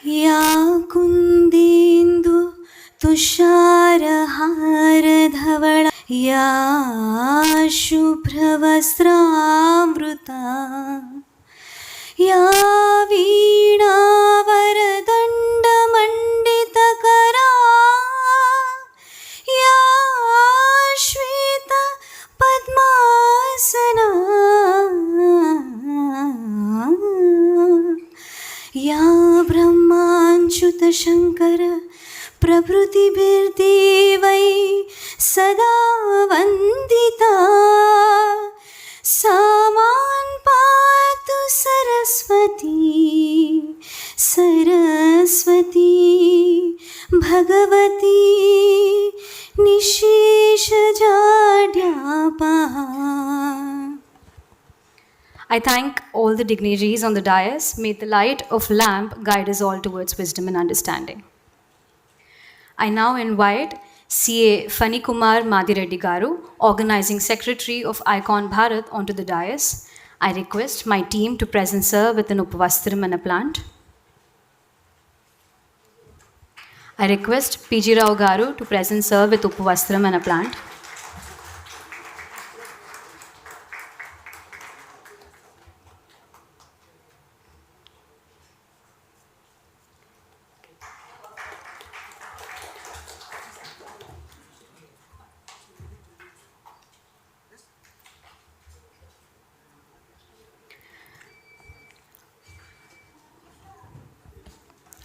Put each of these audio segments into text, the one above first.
या कुन्देन्दु तुषारहारधवला या शुभ्रवस्त्रामृता या वीणावरदण्डमण्डितकरा या श्वेतपद्मासना या ब्रह्माच्युतशङ्कर प्रभृतिभिर्देवै सदा वन्दिता सा मां पातु Saraswati Saraswati Bhagwati निशेषजाड्यापहा. I thank all the dignitaries on the dais. May the light of lamp guide us all towards wisdom and understanding. I now invite CA Fani Kumar Madhireddy Garu, Organizing Secretary of ICONBharat, onto the dais. I request my team to present sir with an upavastram and a plant. I request PG Rao Garu to present sir with upavastram and a plant.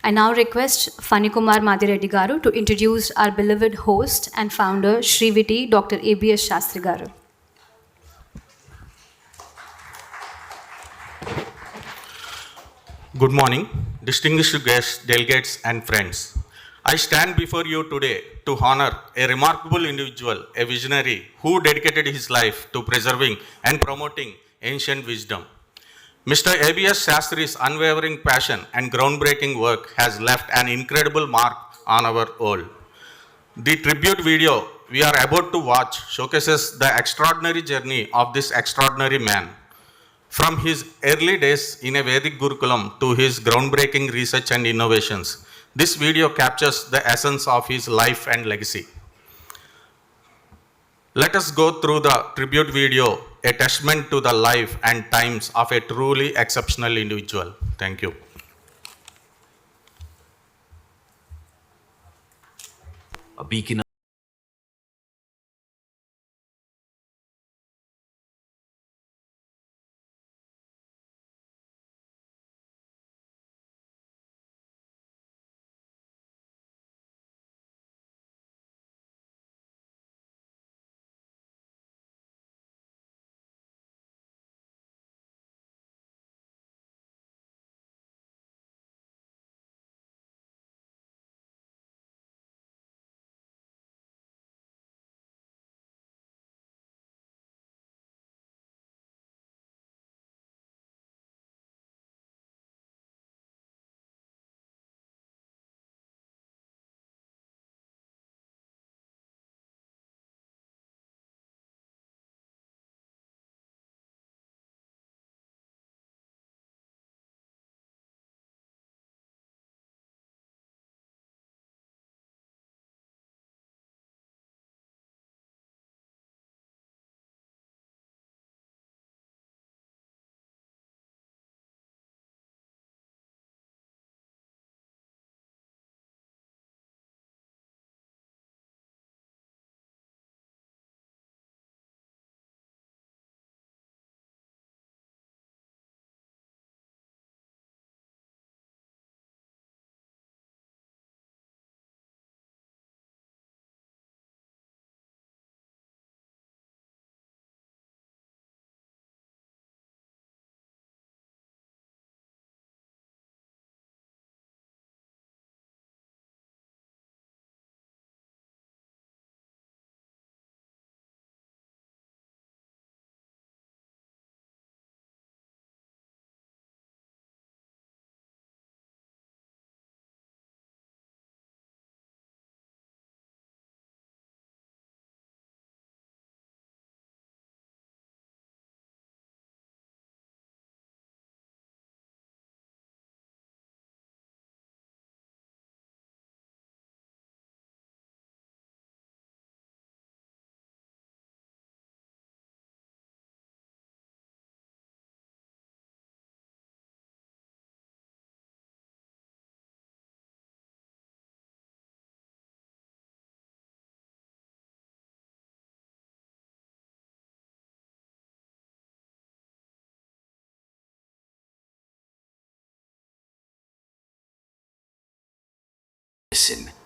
I now request Fani Kumar Madhireddy Garu to introduce our beloved host and founder, SRIVT, Dr. A.B.S. Sastry Garu. Good morning, distinguished guests, delegates, and friends. I stand before you today to honor a remarkable individual, a visionary who dedicated his life to preserving and promoting ancient wisdom. Mr. A.B.S. Sastri's unwavering passion and groundbreaking work has left an incredible mark on our world. The tribute video we are about to watch showcases the extraordinary journey of this extraordinary man. From his early days in a Vedic Gurukulam to his groundbreaking research and innovations, this video captures the essence of his life and legacy. Let us go through the tribute video, a testament to the life and times of a truly exceptional individual. Thank you. A beacon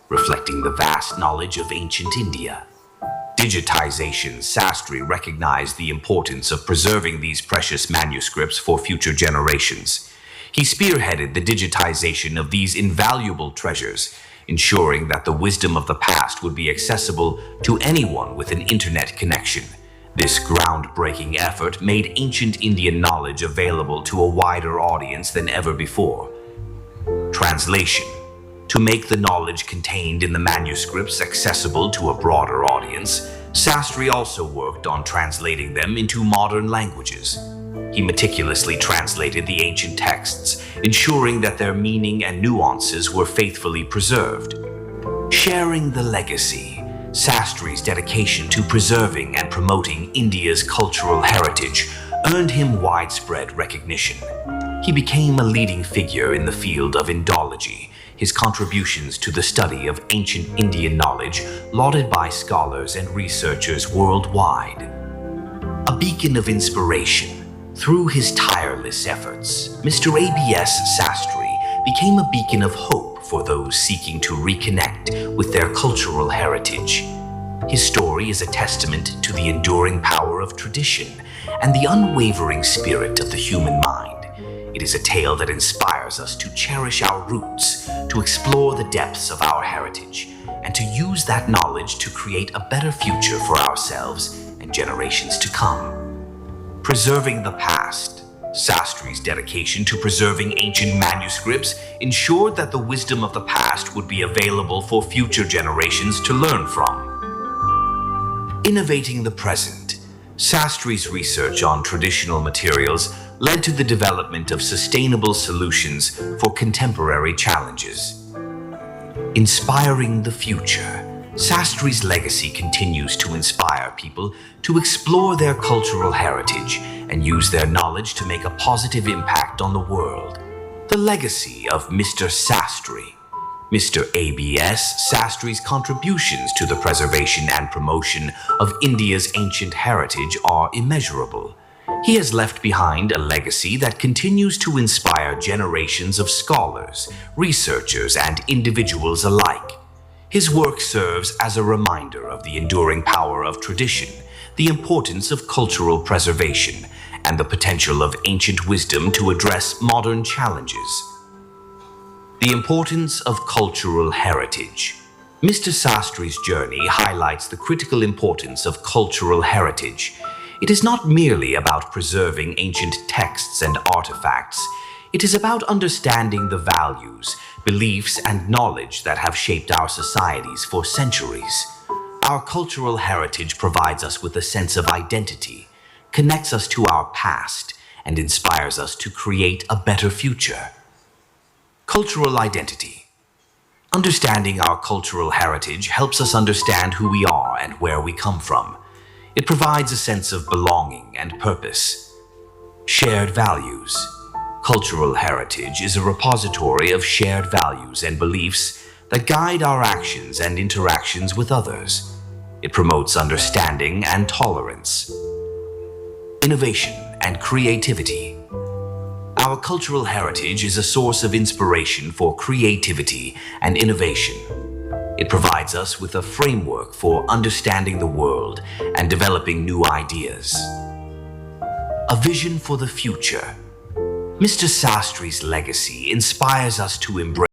reflecting the vast knowledge of ancient India. Digitization. Sastry recognized the importance of preserving these precious manuscripts for future generations. He spearheaded the digitization of these invaluable treasures, ensuring that the wisdom of the past would be accessible to anyone with an internet connection. This groundbreaking effort made ancient Indian knowledge available to a wider audience than ever before. Translation. To make the knowledge contained in the manuscripts accessible to a broader audience, Sastry also worked on translating them into modern languages. He meticulously translated the ancient texts, ensuring that their meaning and nuances were faithfully preserved. Sharing the legacy. Sastry's dedication to preserving and promoting India's cultural heritage earned him widespread recognition. He became a leading figure in the field of Indology, his contributions to the study of ancient Indian knowledge lauded by scholars and researchers worldwide. A beacon of inspiration. Through his tireless efforts, Mr. A.B.S. Sastry became a beacon of hope for those seeking to reconnect with their cultural heritage. His story is a testament to the enduring power of tradition and the unwavering spirit of the human mind. It is a tale that inspires us to cherish our roots, to explore the depths of our heritage, and to use that knowledge to create a better future for ourselves and generations to come. Preserving the past. Sastry's dedication to preserving ancient manuscripts ensured that the wisdom of the past would be available for future generations to learn from. Innovating the present. Sastry's research on traditional materials led to the development of sustainable solutions for contemporary challenges. Inspiring the future. Sastry's legacy continues to inspire people to explore their cultural heritage and use their knowledge to make a positive impact on the world. The legacy of Mr. Sastry. Mr. A.B.S. Sastry's contributions to the preservation and promotion of India's ancient heritage are immeasurable. He has left behind a legacy that continues to inspire generations of scholars, researchers, and individuals alike. His work serves as a reminder of the enduring power of tradition, the importance of cultural preservation, and the potential of ancient wisdom to address modern challenges. The importance of cultural heritage. Mr. Sastry's journey highlights the critical importance of cultural heritage. It is not merely about preserving ancient texts and artifacts. It is about understanding the values, beliefs, and knowledge that have shaped our societies for centuries. Our cultural heritage provides us with a sense of identity, connects us to our past, and inspires us to create a better future. Cultural identity. Understanding our cultural heritage helps us understand who we are and where we come from. It provides a sense of belonging and purpose. Shared values. Cultural heritage is a repository of shared values and beliefs that guide our actions and interactions with others. It promotes understanding and tolerance. Innovation and creativity. Our cultural heritage is a source of inspiration for creativity and innovation. It provides us with a framework for understanding the world and developing new ideas. A vision for the future. Mr. Sastry's legacy inspires us to embrace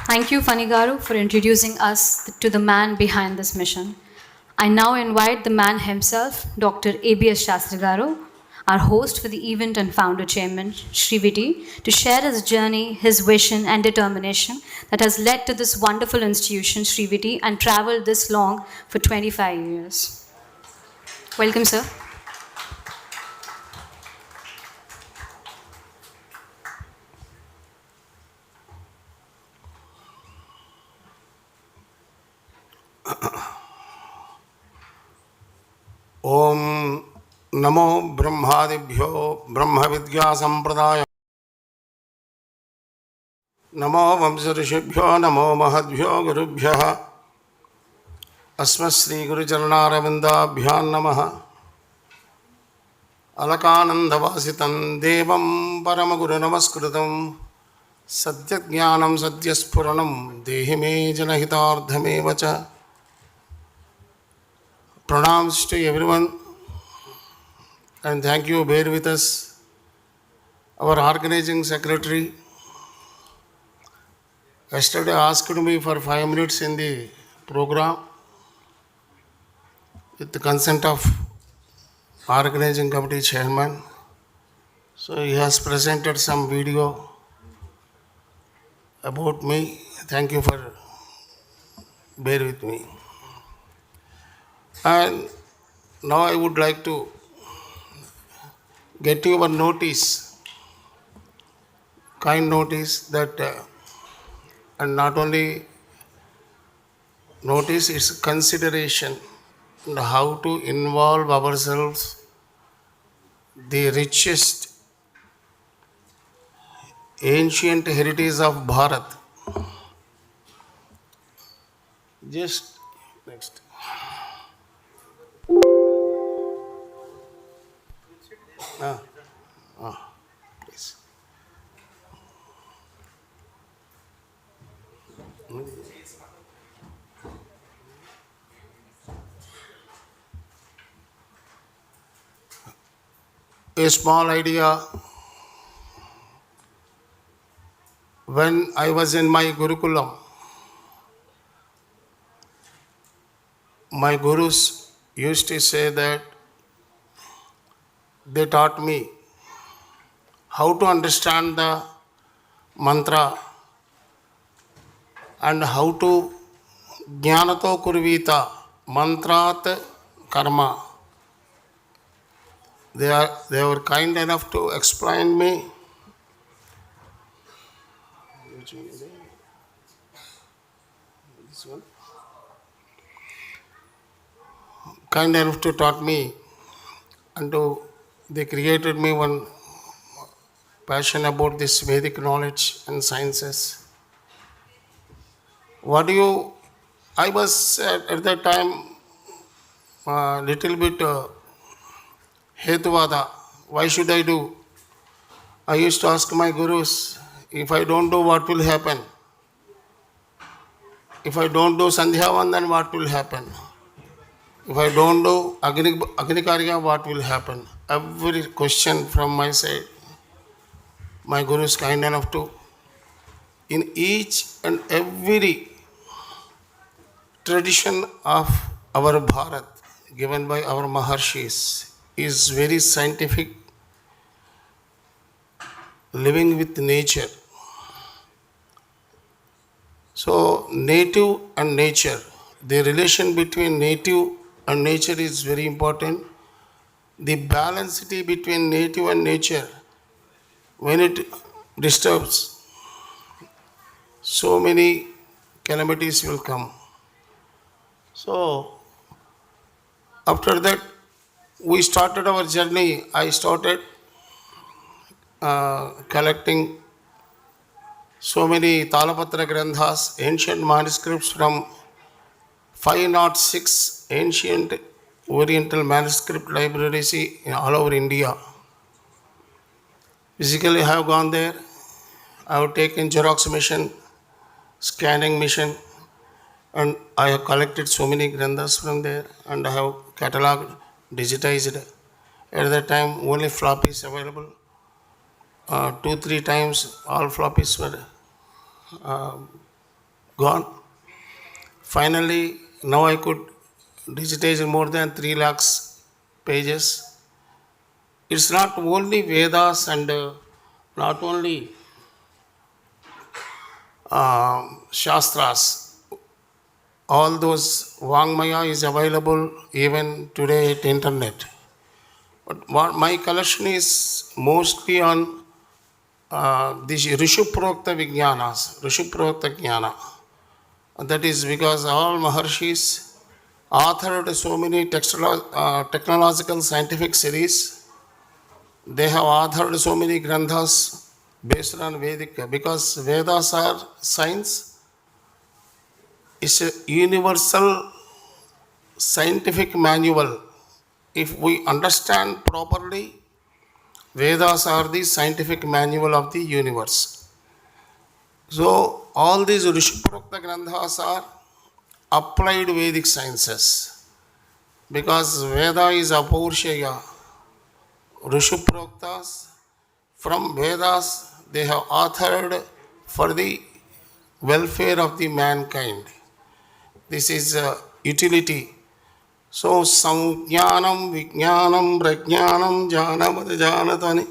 Thank you, Fanigaru, for introducing us to the man behind this mission. I now invite the man himself, Dr. ABS Shastri Garu, our host for the event and founder chairman, SRIVT, to share his journey, his vision and determination that has led to this wonderful institution, SRIVT, and traveled this long for 25 years. Welcome, sir. ओम नमो ब्रह्मादिभ्यो ब्रह्म विद्या संप्रदाय नमो वंश ऋषिभ्यो नमो महद्भ्यो गुरुभ्यः अस्मत् श्री गुरुचरणारविन्दाभ्यां नमः अलकानन्दवासितं देवं परमगुरुनमस्कृतं सत्यज्ञानं सत्यस्फुरणं देहि मे जनहितार्थमेव च. Pranams to everyone and thank you. Bear with us. Our organizing secretary yesterday asked me for 5 minutes in the program with the consent of organizing committee chairman. So he has presented some video about me. Thank you for bear with me. And now I would like to get your notice, kind notice that, and not only notice, it's consideration on how to involve ourselves, the richest ancient heritage of Bharat. Just next. Please. A small idea. When I was in my Gurukulam, my gurus used to say that they taught me how to understand the mantra and how to jnanato kurvita mantrat karma. They were kind enough to explain me. This one. Kind enough to taught me, and they created me one passion about this Vedic knowledge and sciences. I was at that time little bit Hetuvada. Why should I do? I used to ask my gurus, if I don't do, what will happen? If I don't do Sandhyavandan, what will happen? If I don't do Agnikarya, what will happen? Every question from my side, my guru is kind enough to, in each and every tradition of our Bharat, given by our Maharshis, is very scientific, living with nature. So, native and nature, the relation between native and nature is very important. The balancity between native and nature, when it disturbs, so many calamities will come. So, after that, we started our journey. I started collecting so many Talapatra Grandhas, ancient manuscripts from 506 ancient Oriental manuscript libraries in all over India. Physically, I have gone there. I have taken Xerox machine, scanning machine, and I have collected so many Granthas from there, and I have catalogued, digitized. At that time, only floppies available. 2-3 times all floppies were gone. Finally, now I could digitize more than 3 lakhs pages. It's not only Vedas and not only Shastras. All those Vangmaya is available even today at internet. But what my collection is mostly on these Rishuprokta Vijnanas, Rishuprokta Jnana. That is because all Maharshis authored so many technological scientific series. They have authored so many granthas based on Vedic, because Vedas are science, is a universal scientific manual. If we understand properly, Vedas are the scientific manual of the universe. So all these Rishiprokta Granthas are applied Vedic sciences, because Veda is Apaurshaya. Rishiproktas from Vedas they have authored for the welfare of the mankind. This is utility. So Samjnanam, Vijnanam, Prajnanam, Jnanam, Janatani.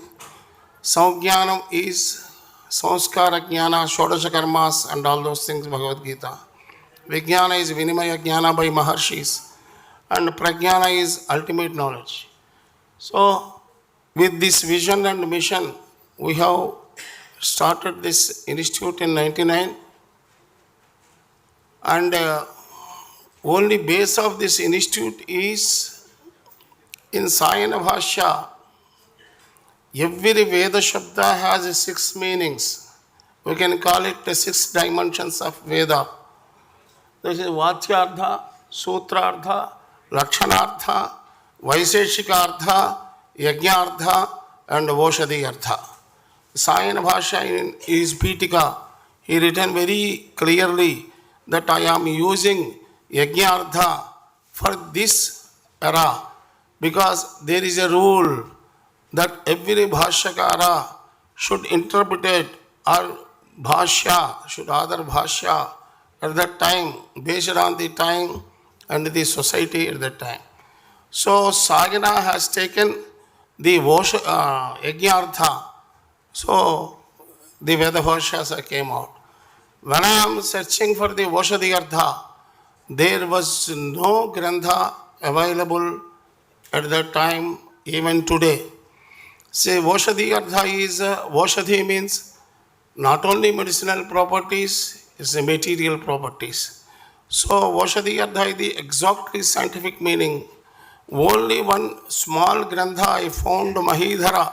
Samjnanam is Sanskara Jnana, Shodasha Karmas and all those things, Bhagavad Gita. Vijnana is Vinimaya Jnana by Maharshis. And Prajnana is ultimate knowledge. So with this vision and mission, we have started this institute in 99. And only base of this institute is in Sayana Bhashya. Every Veda Shabda has 6 meanings. We can call it the 6 dimensions of Veda. This is Vatyartha, Sutrartha, Lakshanartha, Vaiseshikartha, Yajnartha, and Voshadiyartha. Sayana Bhashya is Pitika. He written very clearly that I am using Yajnartha for this era, because there is a rule that every Bhashyakara should interpret it, or Bhashya should other Bhashya at that time, based on the time and the society at that time. So Sagana has taken the Yajnartha, so the Veda Bhashyas came out. When I am searching for the Voshadiyartha, there was no Grantha available at that time, even today. Say Voshadiyartha is, Voshadhi means not only medicinal properties, it's the material properties. So Voshadiyartha is the exactly scientific meaning. Only one small Grantha I found, Mahidhara,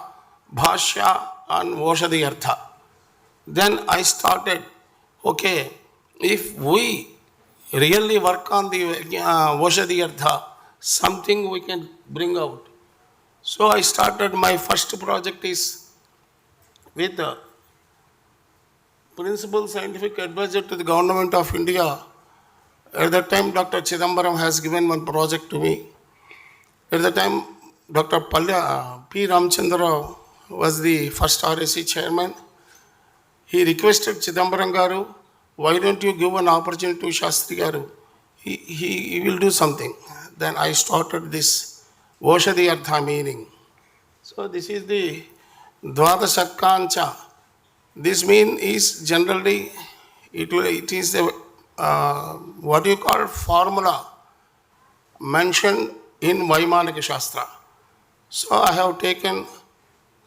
Bhashya on Voshadiyartha. Then I started, okay, if we really work on the Voshadiyartha, something we can bring out. So I started, my first project is with the Principal Scientific Advisor to the Government of India. At that time, Dr. Chidambaram has given one project to me. At the time, Dr. P. Ramchandra was the first RSC chairman. He requested Chidambaram Garu, why don't you give an opportunity to Sastry Garu? He will do something. Then I started this Voshadiyartha meaning. So this is the Dvadasakkancha. This mean is generally, it is the, what you call formula mentioned in Vaimanika Shastra. So I have taken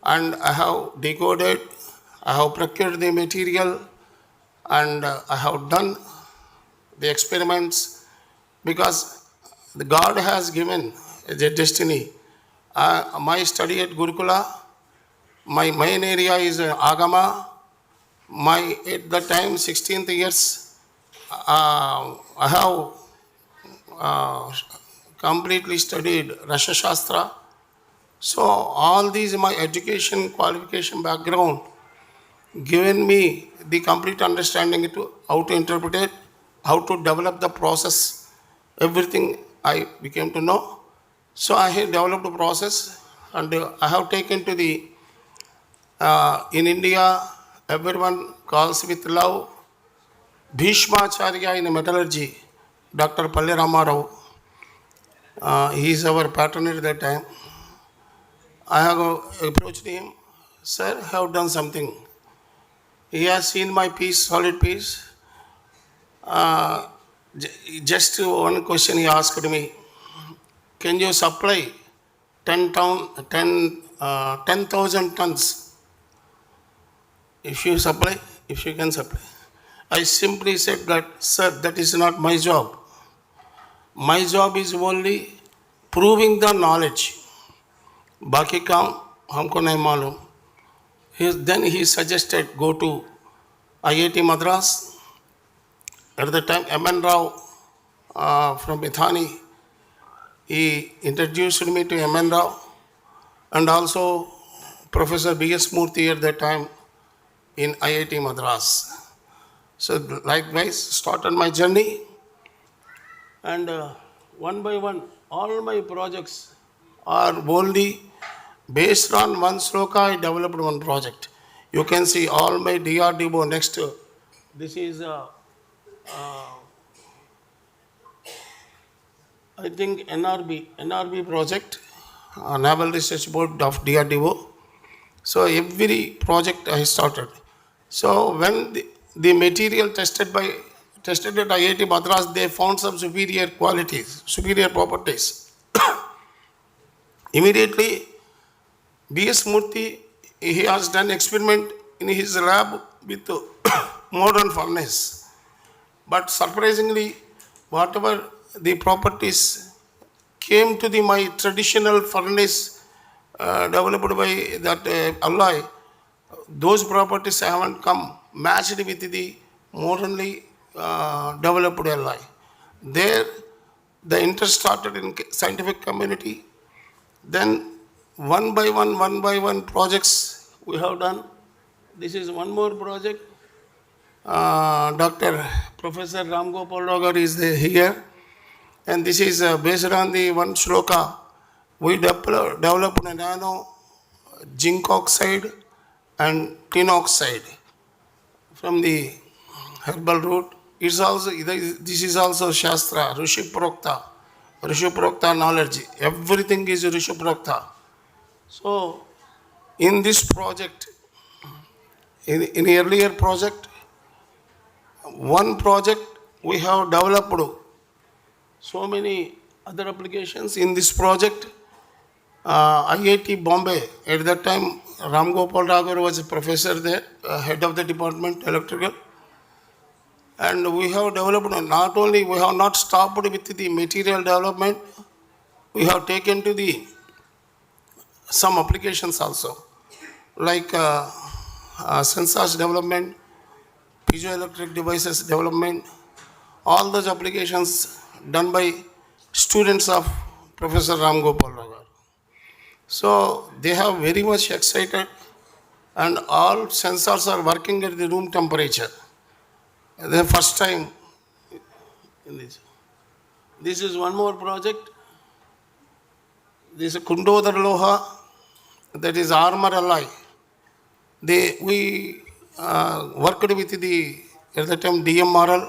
and I have decoded, I have procured the material, and I have done the experiments, because the God has given a destiny. My study at Gurukula, my main area is Agama. At the time, 16th years, I have completely studied Rasha Shastra. So all these, my education, qualification background, given me the complete understanding to how to interpret it, how to develop the process, everything I became to know. So I have developed a process, and I have taken to the, in India, everyone calls with love, Bhishmacharya in metallurgy, Dr. Palle Ramarao, he is our patron at that time. I have approached him, sir, I have done something. He has seen my piece, solid piece. Just one question he asked me, can you supply 10,000 tons? If you can supply. I simply said that, sir, that is not my job. My job is only proving the knowledge. बाकी काम हमको नहीं मालूम. Then he suggested go to IIT Madras. At the time, M.N. Rao from Bithani, he introduced me to M.N. Rao, and also Professor B.S. Murthy at that time in IIT Madras. So likewise, started my journey, and one by one, all my projects are only based on one sloka. I developed one project. You can see all my DRDO next. This is I think NRB project, Naval Research Board of DRDO. So every project I started. So when the material tested at IIT Madras, they found some superior qualities, superior properties. Immediately, B.S. Murthy, he has done experiment in his lab with modern furnace. But surprisingly, whatever the properties came to my traditional furnace developed by that alloy, those properties haven't come matched with the modernly developed alloy. There, the interest started in scientific community. Then one by one projects we have done. This is one more project. Dr. Professor Ramgopal is here, and this is based on the one shloka. We developed a nano zinc oxide and tin oxide from the herbal root. This is also Shastra, Rishi Prokta knowledge. Everything is Rishi Prokta. So, in this project, in earlier project, one project we have developed so many other applications. In this project, IIT Bombay, at that time, Ramgopal was a professor there, head of the department, electrical. And we have developed, not only, we have not stopped with the material development, we have taken to the some applications also, like sensors development, piezoelectric devices development, all those applications done by students of Professor Ramgopal. So they have very much excited, and all sensors are working at the room temperature. The first time in this. This is one more project. This is Kundodar Loha, that is armor alloy. We worked with at the time DMRL,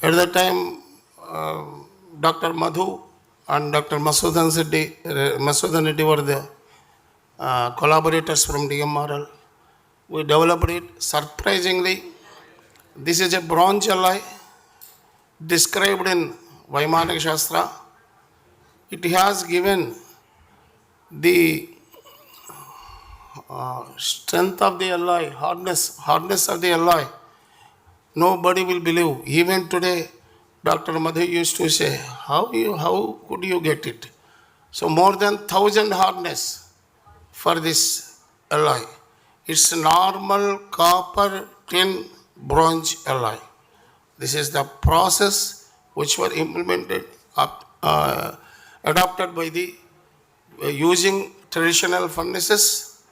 at the time Dr. Madhu and Dr. Masudan Reddy were the collaborators from DMRL. We developed it. Surprisingly, this is a bronze alloy described in Vaimanik Shastra. It has given the strength of the alloy, hardness of the alloy. Nobody will believe. Even today, Dr. Madhu used to say, how could you get it? So more than 1,000 hardness for this alloy. It's normal copper tin bronze alloy. This is the process which were implemented, adopted by the using traditional furnaces,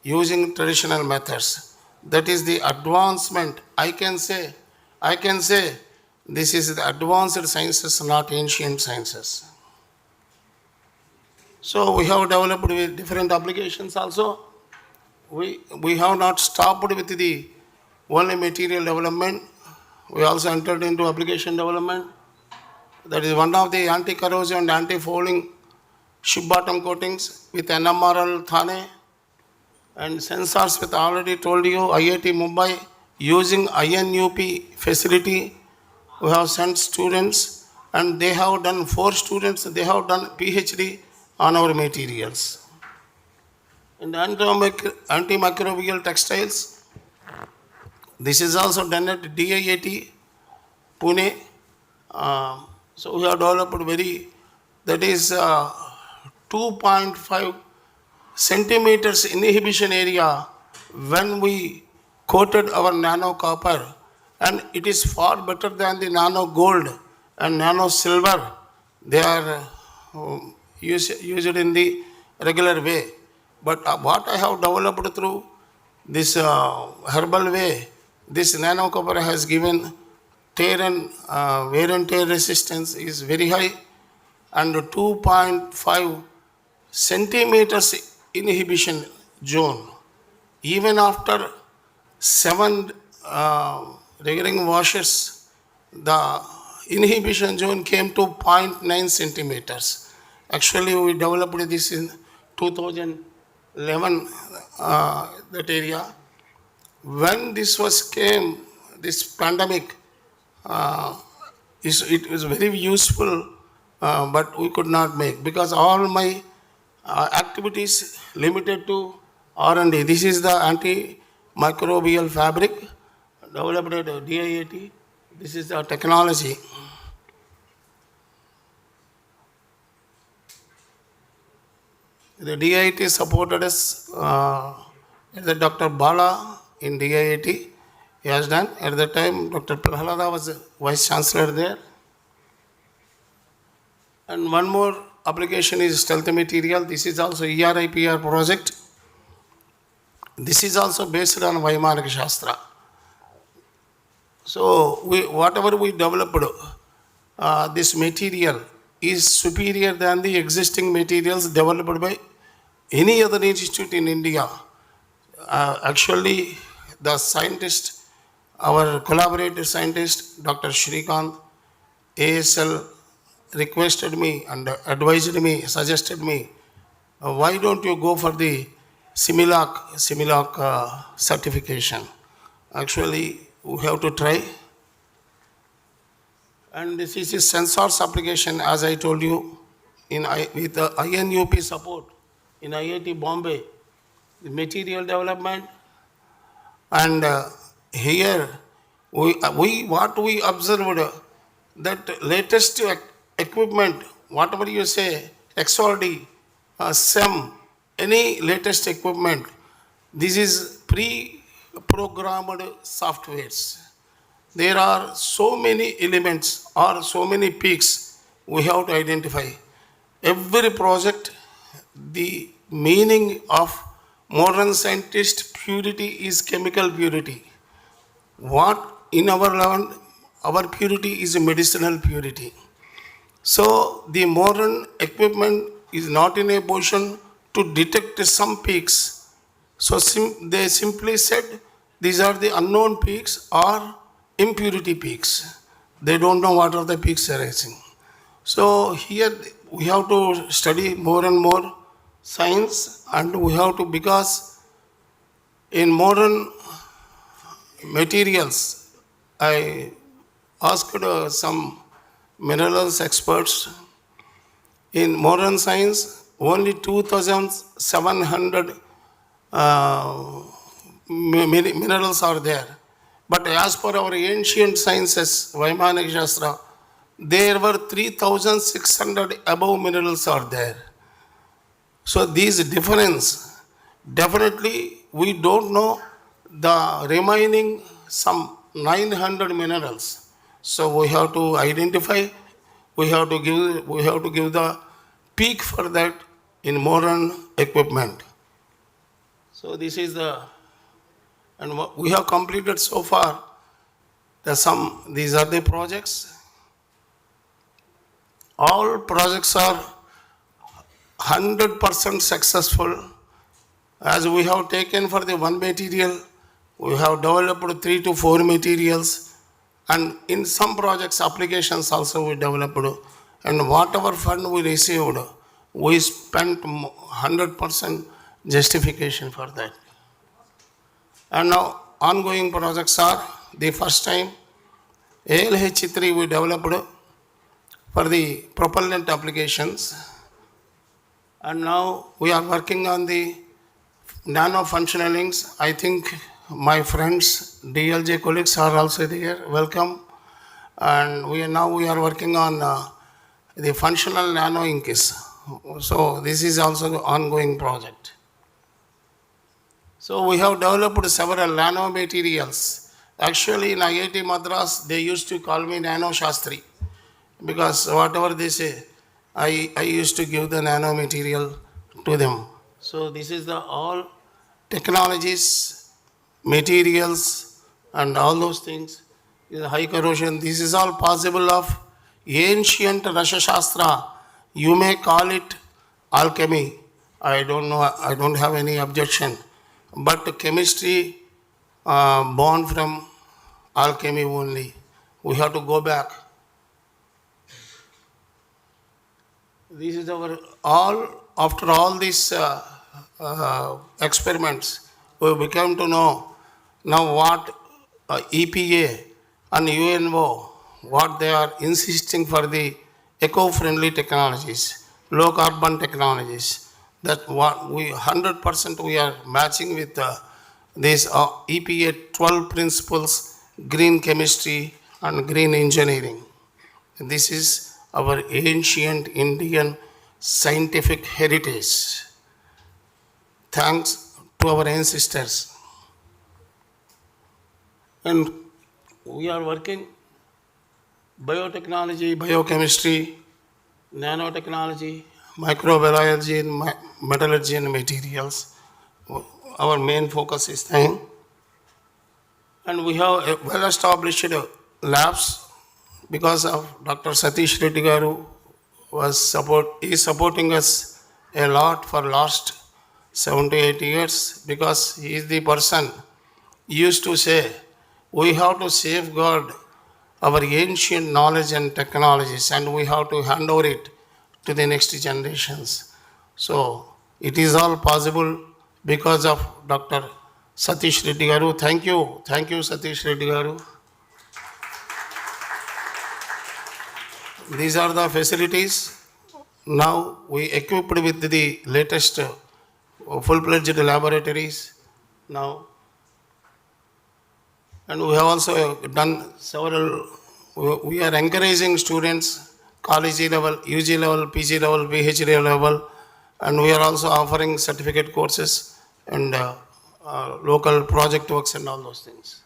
using traditional methods. That is the advancement. I can say this is the advanced sciences, not ancient sciences. So we have developed with different applications also. We have not stopped with the only material development. We also entered into application development. That is one of the anti-corrosion and anti-fouling ship bottom coatings with NMRL Thane and sensors with already told you IIT Mumbai using INUP facility. We have sent students and they have done 4 students, they have done PhD on our materials. In antimicrobial textiles, this is also done at DIIT Pune. So we have developed that is 2.5 centimeters inhibition area when we coated our nano copper, and it is far better than the nano gold and nano silver. They are used in the regular way. But what I have developed through this herbal way, this nano copper has given tear and wear and tear resistance is very high, and 2.5 centimeters inhibition zone. Even after 7 recurring washes, the inhibition zone came to 0.9 centimeters. Actually, we developed this in 2011, that area. When this pandemic, it was very useful, but we could not make because all my activities limited to R&D. This is the antimicrobial fabric developed at DIIT. This is the technology. The DIIT supported us, the Dr. Bala in DIIT. He has done. At the time, Dr. Prahalada was Vice Chancellor there. And one more application is stealth material. This is also ERIPR project. This is also based on Vaimanika Shastra. So whatever we developed, this material is superior than the existing materials developed by any other institute in India. Actually, the scientist, our collaborator scientist, Dr. Shrikant, ASL, requested me and advised me, suggested me, why don't you go for the Similac certification? Actually, we have to try. And this is a sensors application, as I told you, with the INUP support in IIT Bombay, the material development. And here, what we observed, that latest equipment, whatever you say, XRD, SEM, any latest equipment, this is pre-programmed softwares. There are so many elements or so many peaks we have to identify. Every project, the meaning of modern scientist purity is chemical purity. What in our land, our purity is medicinal purity. So the modern equipment is not in a position to detect some peaks. So they simply said these are the unknown peaks or impurity peaks. They don't know what are the peaks arising. So here we have to study more and more science, and we have to, because in modern materials, I asked some minerals experts. In modern science, only 2,700 minerals are there. But as per our ancient sciences, Vaimanika Shastra, there were 3,600 above minerals are there. So these difference, definitely we don't know the remaining some 900 minerals. So we have to identify, we have to give the peak for that in modern equipment. So this is and what we have completed so far. These are the projects. All projects are 100% successful, as we have taken for the one material We have developed 3 to 4 materials, and in some projects, applications also we developed. And whatever fund we received, we spent 100% justification for that. And now ongoing projects are the first time ALH3 we developed for the propellant applications, and now we are working on the nano functional links. I think my friends, DLJ colleagues are also there. Welcome. And we are working on the functional nano inks. So this is also the ongoing project. So we have developed several nano materials. Actually in IIT Madras, they used to call me Nano Sastry, because whatever they say, I used to give the nano material to them. So this is the all technologies, materials, and all those things. Is high corrosion. This is all possible of ancient Rasha Shastra. You may call it alchemy. I don't know. I don't have any objection. But chemistry born from alchemy only. We have to go back. This is our all. After all these experiments, we become to know now what EPA and UNO, what they are insisting for the eco-friendly technologies, low carbon technologies. That what we 100% we are matching with these EPA 12 principles, green chemistry and green engineering. This is our ancient Indian scientific heritage. Thanks to our ancestors. And we are working biotechnology, biochemistry, nanotechnology, microbiology, and metallurgy and materials. Our main focus is thing. And we have well-established labs because of Dr. Satish Reddy garu is supporting us a lot for last 7 to 8 years, because he is the person used to say we have to safeguard our ancient knowledge and technologies, and we have to hand over it to the next generations. So it is all possible because of Dr. Satish Reddy garu. Thank you Satish Reddy garu. These are the facilities. Now we equipped with the latest full-fledged laboratories now. And we have also done several, we are encouraging students, college level, UG level, PG level, PhD level, and we are also offering certificate courses and local project works and all those things.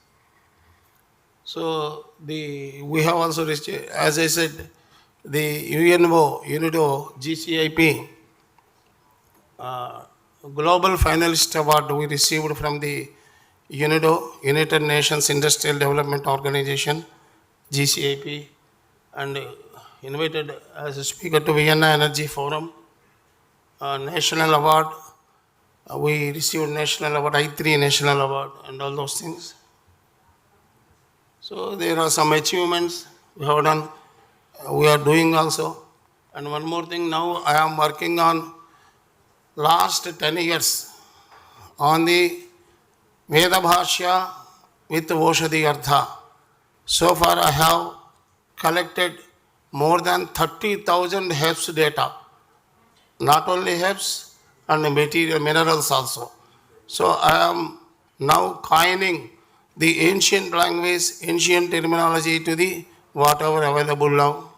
So we have also reached, as I said, the UNO GCIP Global Finalist Award we received from the UNIDO, United Nations Industrial Development Organization, GCIP, and invited as a speaker to Vienna Energy Forum. National Award, we received National Award, I3 National Award, and all those things. So there are some achievements we have done, we are doing also. And one more thing, now I am working on last 10 years on the Veda Bhashya with Oshadhi Artha. So far I have collected more than 30,000 herbs data, not only herbs and material minerals also. So I am now coining the ancient language, ancient terminology to the whatever available now.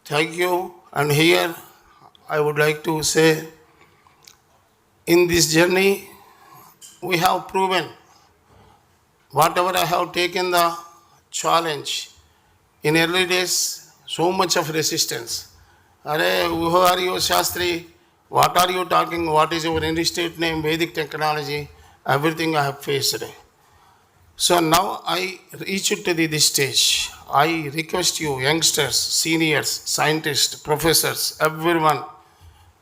Thank you. And here I would like to say, in this journey, we have proven whatever I have taken the challenge. In early days, so much of resistance. Are, who are you, Shastri? What are you talking? What is your in-state name? Vedic technology. Everything I have faced. So now I reach to this stage. I request you, youngsters, seniors, scientists, professors, everyone,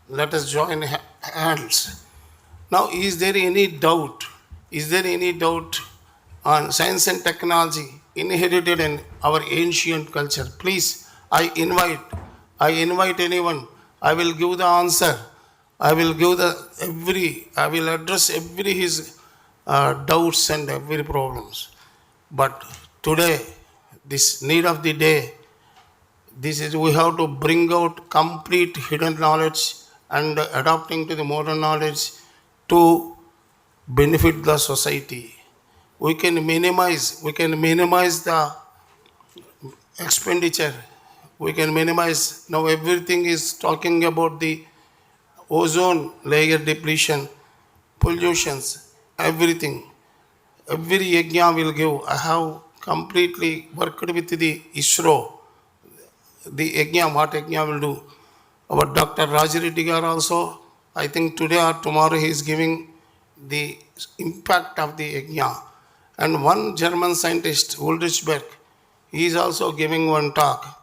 let us join hands. Now, is there any doubt? Is there any doubt on science and technology inherited in our ancient culture? Please, I invite anyone. I will give the answer. I will address every his doubts and every problems. But today, this need of the day, this is we have to bring out complete hidden knowledge and adapting to the modern knowledge to benefit the society. We can minimize the expenditure. We can minimize. Now everything is talking about the ozone layer depletion, pollutions, everything. Every yajna will give. I have completely worked with the ISRO. The yajna, what yajna will do. Our Dr. Raj Reddy garu also, I think today or tomorrow he is giving the impact of the yajna. And one German scientist, Ulrich Beck, he is also giving one talk.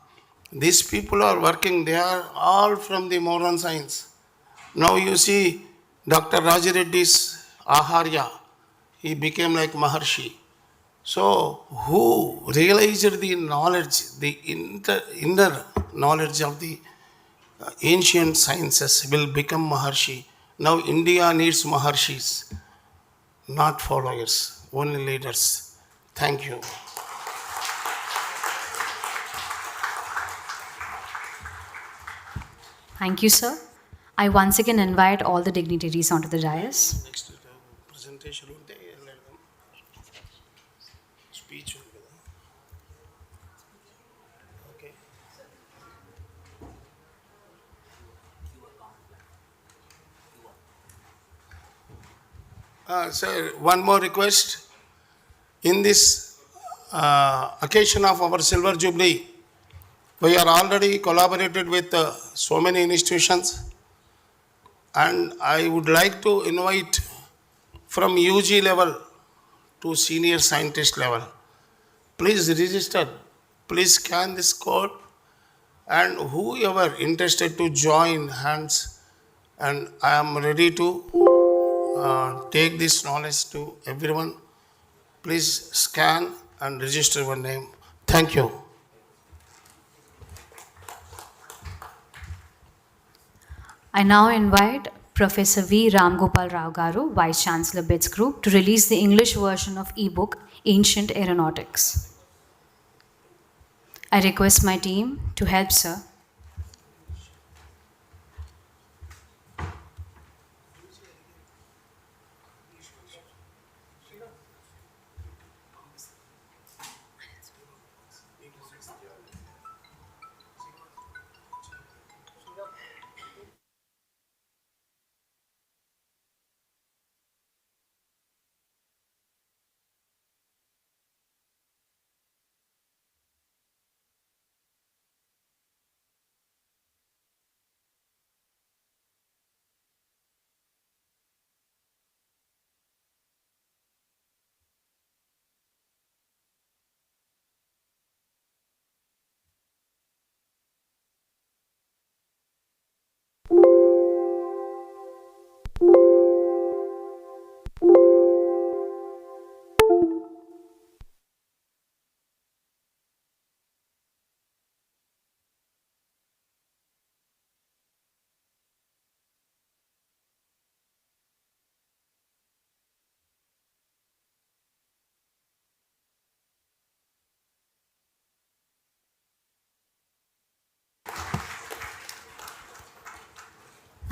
These people are working, they are all from the modern science. Now you see Dr. Raj Reddy's Aharya, he became like Maharshi. So who realized the knowledge, the inner knowledge of the ancient sciences will become Maharshi. Now India needs Maharshis, not followers, only leaders. Thank you. Thank you, sir. I once again invite all the dignitaries onto the dais. Next presentation unte speech ఉంది కదా. Okay. Sir, one more request. In this occasion of our Silver Jubilee, we are already collaborated with so many institutions, and I would like to invite from UG level to senior scientist level. Please register, please scan this code, and whoever interested to join hands, and I am ready to take this knowledge to everyone. Please scan and register your name. Thank you. I now invite Professor V. Ramgopal Rao Garu, Vice Chancellor BITS Group, to release the English version of ebook Ancient Aeronautics. I request my team to help, sir.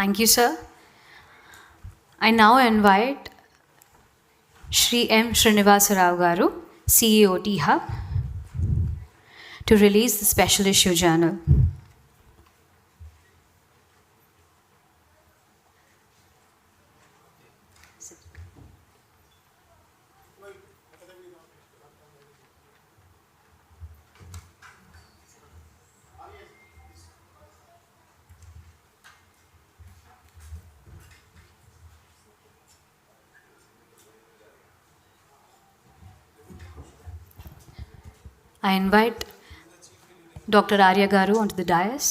Thank you, sir. I now invite Shri M. Srinivasa Rao Garu, CEO T-Hub, to release the special issue journal. I invite Dr. Arya Garu onto the dais.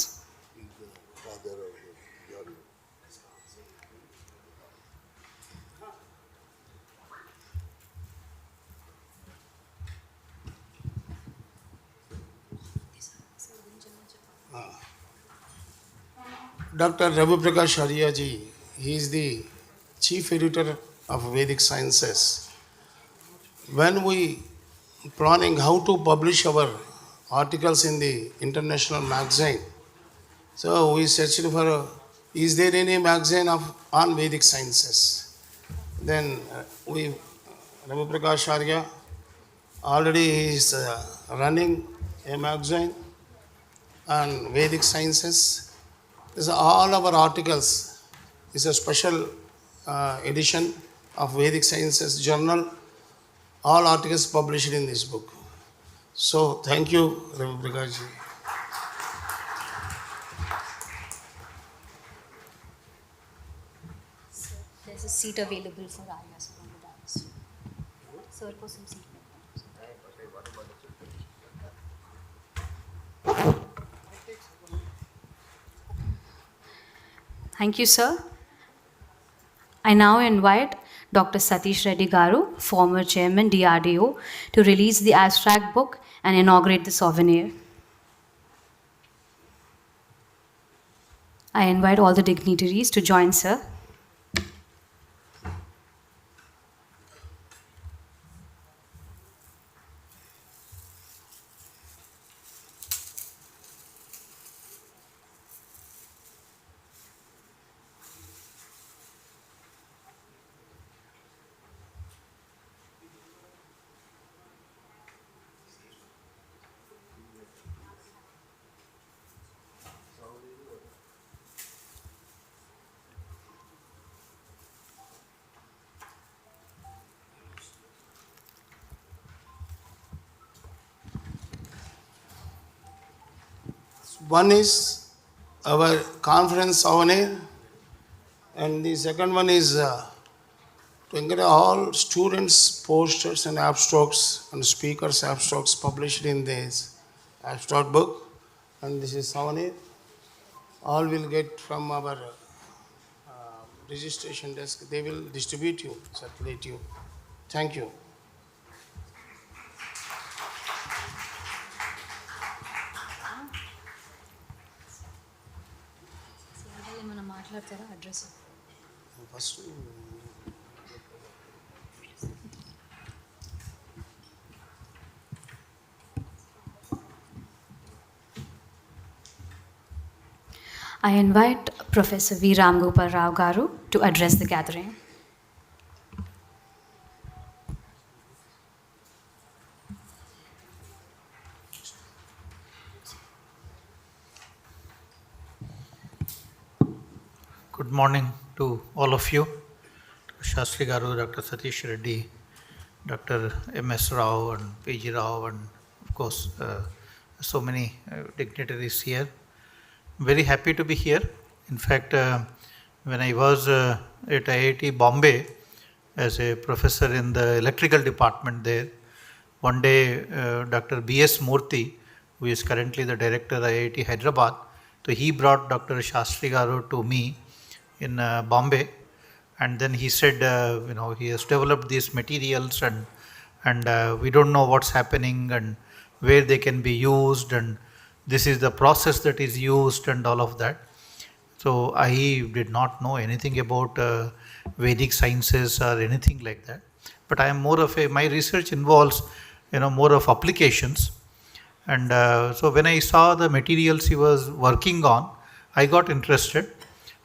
Dr. Ravi Prakash Arya ji, he is the chief editor of Vedic Sciences. When we planning how to publish our articles in the international magazine, so we searched for is there any magazine on Vedic Sciences? Then Ravi Prakash Arya already is running a magazine on Vedic Sciences. This all our articles is a special edition of Vedic Sciences Journal. All articles published in this book. So thank you, Ravi Prakash ji. There's a seat available for Arya sir on the dais. Sir, ko some seat. Thank you, sir. I now invite Dr. Satish Reddy Garu, former chairman DRDO, to release the abstract book and inaugurate the souvenir. I invite all the dignitaries to join, sir. One is our conference souvenir, and the second one is to encourage all students' posters and abstracts and speakers' abstracts published in this abstract book. And this is souvenir. All will get from our registration desk. They will distribute you, circulate you. Thank you. First, I invite Professor V. Ramgopal Rao Garu to address the gathering. Good morning to all of you, Sastry Garu, Dr. Satish Reddy, Dr. M.S. Rao and P.G. Rao, and of course so many dignitaries here. Very happy to be here. In fact, when I was at IIT Bombay as a professor in the electrical department there, one day Dr. B.S. Murthy, who is currently the director at IIT Hyderabad, so he brought Dr. Sastry Garu to me in Bombay, and then he said, he has developed these materials and we don't know what's happening and where they can be used, and this is the process that is used and all of that. So I did not know anything about Vedic sciences or anything like that. But I am more of my research involves, more of applications. And so when I saw the materials he was working on, I got interested.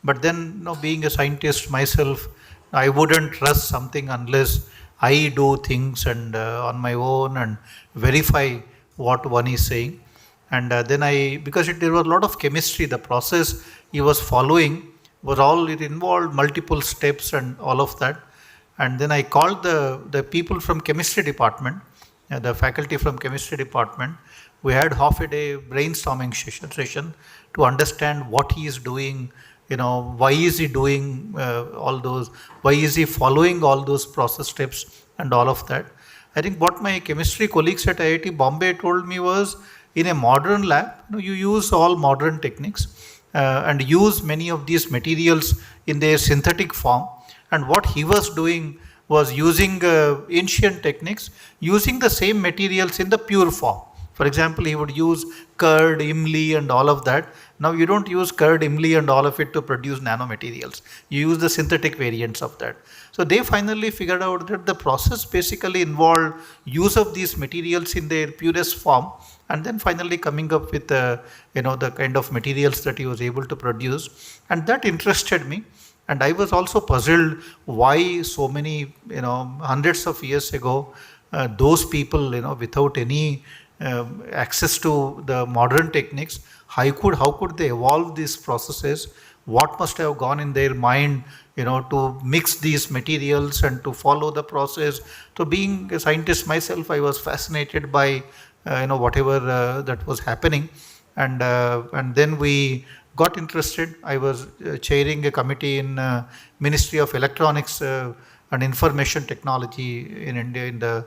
But then, being a scientist myself, I wouldn't trust something unless I do things and on my own and verify what one is saying. And then because there was a lot of chemistry, the process he was following it involved multiple steps and all of that. And then I called the people from chemistry department, the faculty from chemistry department. We had half a day brainstorming session to understand what he is doing, why is he doing all those, why is he following all those process steps and all of that. I think what my chemistry colleagues at IIT Bombay told me was, in a modern lab, you use all modern techniques and use many of these materials in their synthetic form. And what he was doing was using ancient techniques, using the same materials in the pure form. For example, he would use curd, imli and all of that. Now you don't use curd, imli and all of it to produce nanomaterials. You use the synthetic variants of that. So they finally figured out that the process basically involved use of these materials in their purest form, and then finally coming up with the kind of materials that he was able to produce. And that interested me. And I was also puzzled why so many, hundreds of years ago, those people, without any access to the modern techniques, how could they evolve these processes? What must have gone in their mind, to mix these materials and to follow the process? So being a scientist myself, I was fascinated by, whatever that was happening. And then we got interested. I was chairing a committee in Ministry of Electronics and Information Technology in India, in the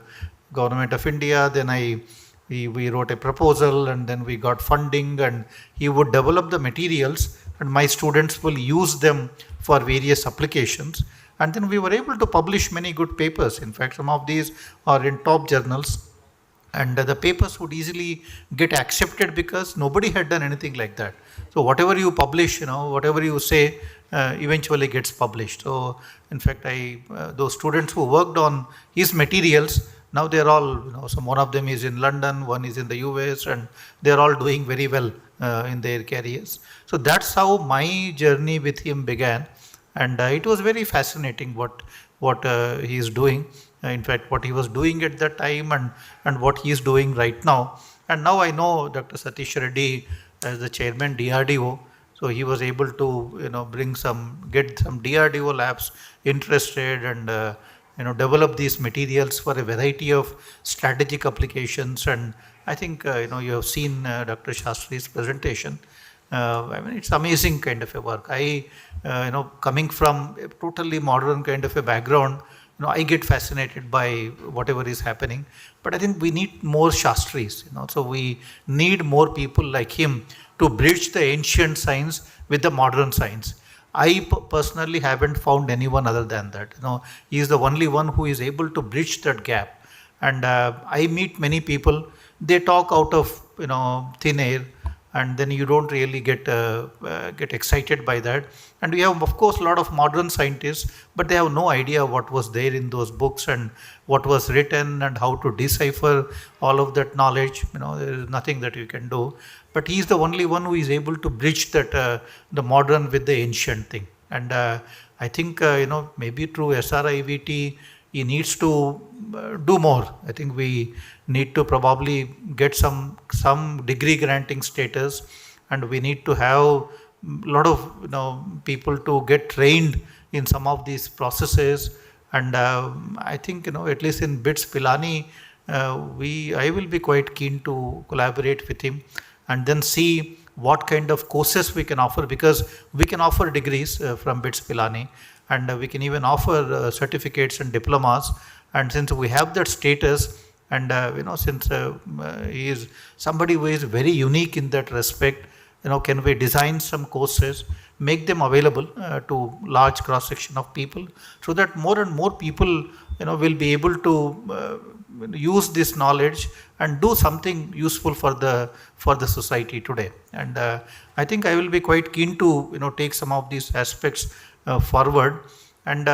Government of India. Then we wrote a proposal, and then we got funding, and he would develop the materials and my students will use them for various applications. And then we were able to publish many good papers. In fact, some of these are in top journals, and the papers would easily get accepted because nobody had done anything like that. So whatever you publish, whatever you say, eventually gets published. So in fact, those students who worked on his materials, now they're all, one of them is in London, one is in the US, and they're all doing very well in their careers. So that's how my journey with him began. And it was very fascinating what he is doing. In fact, what he was doing at that time and what he is doing right now. And now I know Dr. Satish Reddy as the chairman DRDO. So he was able to, get some DRDO labs interested and, develop these materials for a variety of strategic applications. And I think, you have seen Dr. Shastri's presentation. It's amazing kind of a work. Coming from a totally modern kind of a background, I get fascinated by whatever is happening. But I think we need more Shastris, so we need more people like him to bridge the ancient science with the modern science. I personally haven't found anyone other than that. He is the only one who is able to bridge that gap. And I meet many people, they talk out of thin air, and then you don't really get excited by that. And we have, of course, a lot of modern scientists, but they have no idea what was there in those books and what was written and how to decipher all of that knowledge. There is nothing that you can do. But he is the only one who is able to bridge that the modern with the ancient thing. And I think maybe through SRIVT he needs to do more. I think we need to probably get some degree granting status, and we need to have a lot of people to get trained in some of these processes. And I think at least in BITS Pilani, I will be quite keen to collaborate with him and then see what kind of courses we can offer, because we can offer degrees from BITS Pilani, and we can even offer certificates and diplomas. And since we have that status, and since he is somebody who is very unique in that respect, can we design some courses, make them available to large cross section of people, so that more and more people will be able to use this knowledge and do something useful for the society today. And I think I will be quite keen to take some of these aspects forward. And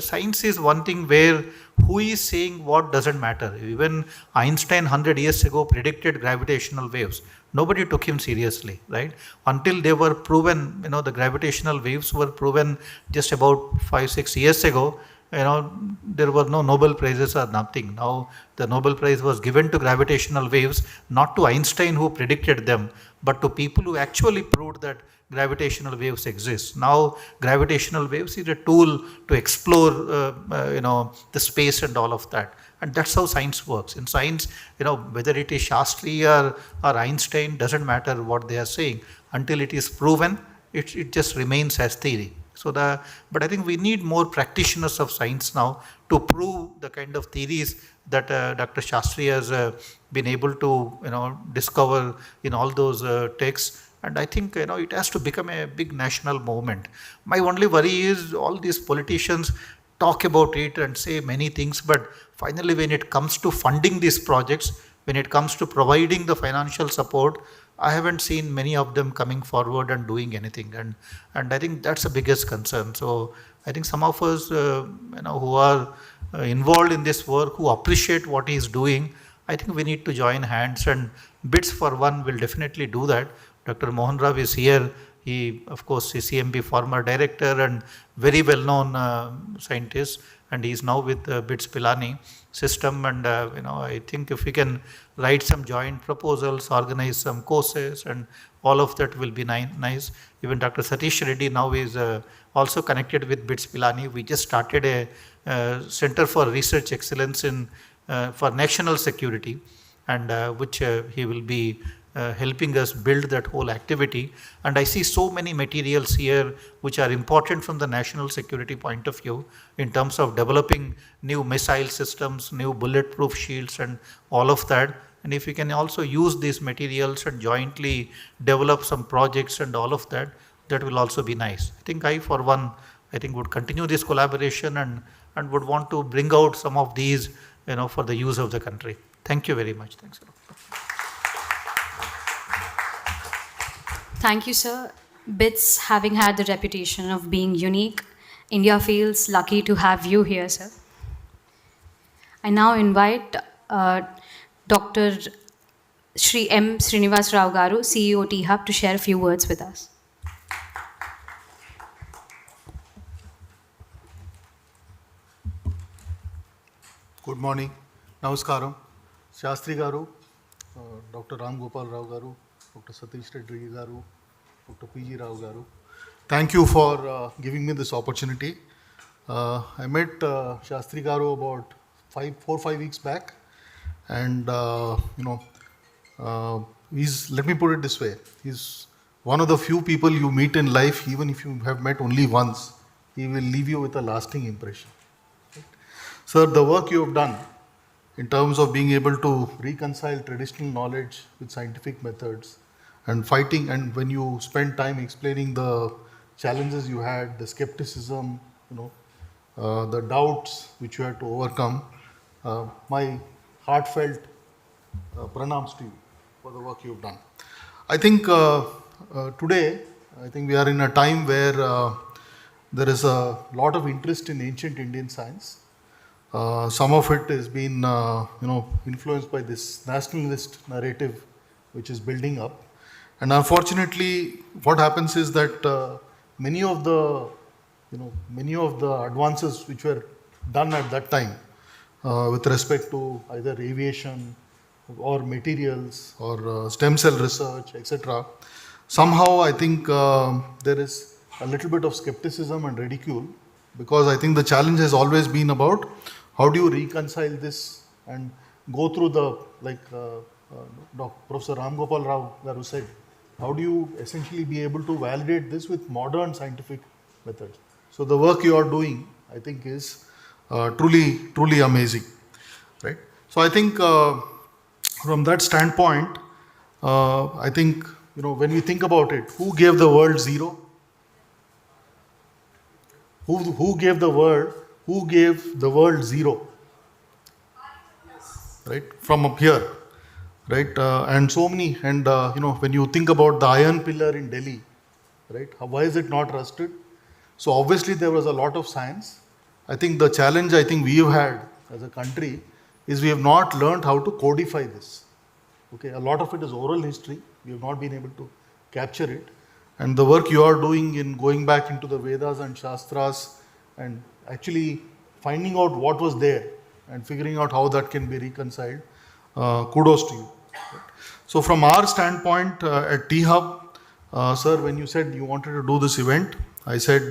science is one thing where who is saying what doesn't matter. Even Einstein 100 years ago predicted gravitational waves. Nobody took him seriously, right? Until they were proven, the gravitational waves were proven just about 5-6 years ago. There were no Nobel Prizes or nothing. Now the Nobel Prize was given to gravitational waves, not to Einstein who predicted them, but to people who actually proved that gravitational waves exist. Now gravitational waves is a tool to explore the space and all of that. And that's how science works. In science, whether it is Shastri or Einstein, doesn't matter what they are saying. Until it is proven, it just remains as theory. But I think we need more practitioners of science now to prove the kind of theories that Dr. Shastri has been able to discover in all those texts. And I think it has to become a big national movement. My only worry is all these politicians talk about it and say many things, but finally when it comes to funding these projects, when it comes to providing the financial support, I haven't seen many of them coming forward and doing anything, and I think that's the biggest concern. So I think some of us, who are involved in this work, who appreciate what he is doing, I think we need to join hands, and Bits for One will definitely do that. Dr. Mohan Rao is here. He, of course, is CMB former director and very well-known scientist, and he is now with Bits Pilani system. And I think if we can write some joint proposals, organize some courses, and all of that will be nice. Even Dr. Satish Reddy now is also connected with Bits Pilani. We just started a Center for Research Excellence in for National Security, and which he will be helping us build that whole activity. And I see so many materials here which are important from the national security point of view in terms of developing new missile systems, new bulletproof shields, and all of that. And if we can also use these materials and jointly develop some projects and all of that, that will also be nice. I think I, for one, would continue this collaboration and would want to bring out some of these, for the use of the country. Thank you very much. Thanks a lot. Thank you, sir. Bits, having had the reputation of being unique, India feels lucky to have you here, sir. I now invite Dr. Shri M. Srinivas Rao Garu, CEO T-Hub, to share a few words with us. Good morning. Namaskaram. Sastry Garu, Dr. Ramgopal Rao Garu, Dr. Satish Reddy Garu, Dr. P.G. Rao Garu. Thank you for giving me this opportunity. I met Sastry Garu about 4 or 5 weeks back, and let me put it this way, he's one of the few people you meet in life, even if you have met only once, he will leave you with a lasting impression. Right? Sir, the work you have done in terms of being able to reconcile traditional knowledge with scientific methods and fighting, and when you spend time explaining the challenges you had, the skepticism, the doubts which you had to overcome, my heartfelt pranams to you for the work you've done. I think today, we are in a time where there is a lot of interest in ancient Indian science. Some of it has been, influenced by this nationalist narrative which is building up. And unfortunately, what happens is that many of the advances which were done at that time with respect to either aviation or materials or stem cell research, etc., somehow I think there is a little bit of skepticism and ridicule, because I think the challenge has always been about how do you reconcile this and go through the, Professor Ramgopal Rao Garu said, how do you essentially be able to validate this with modern scientific methods? So the work you are doing, I think, is truly amazing, right? So I think from that standpoint, I think, when we think about it, who gave the world zero? Who gave the world zero? Right? From up here, right? And so many, and when you think about the iron pillar in Delhi, right? Why is it not rusted? So obviously there was a lot of science. I think the challenge we have had as a country is we have not learned how to codify this. Okay, a lot of it is oral history. We have not been able to capture it. And the work you are doing in going back into the Vedas and Shastras and actually finding out what was there and figuring out how that can be reconciled, kudos to you. So from our standpoint at T-Hub, sir, when you said you wanted to do this event, I said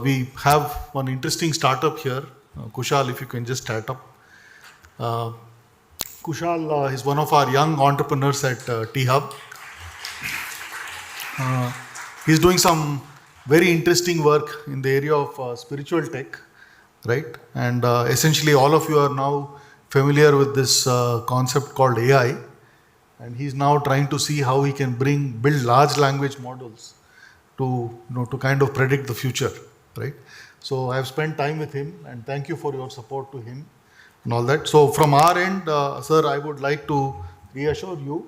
we have one interesting startup here. Kushal, if you can just start up. Kushal is one of our young entrepreneurs at T-Hub. He's doing some very interesting work in the area of spiritual tech, right? And essentially all of you are now familiar with this concept called AI, and he's now trying to see how he can build large language models to kind of predict the future, right? So I've spent time with him, and thank you for your support to him. and all that. So from our end, sir, I would like to reassure you,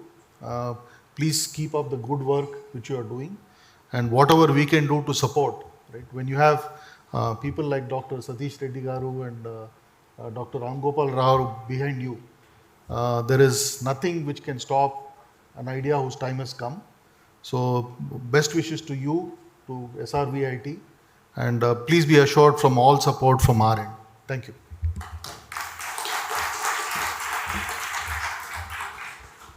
please keep up the good work which you are doing, and whatever we can do to support, right? When you have people like Dr. Satish Reddy Garu and Dr. Ramgopal Rao behind you, there is nothing which can stop an idea whose time has come. So best wishes to you, to SRVIT, and please be assured from all support from our end. Thank you.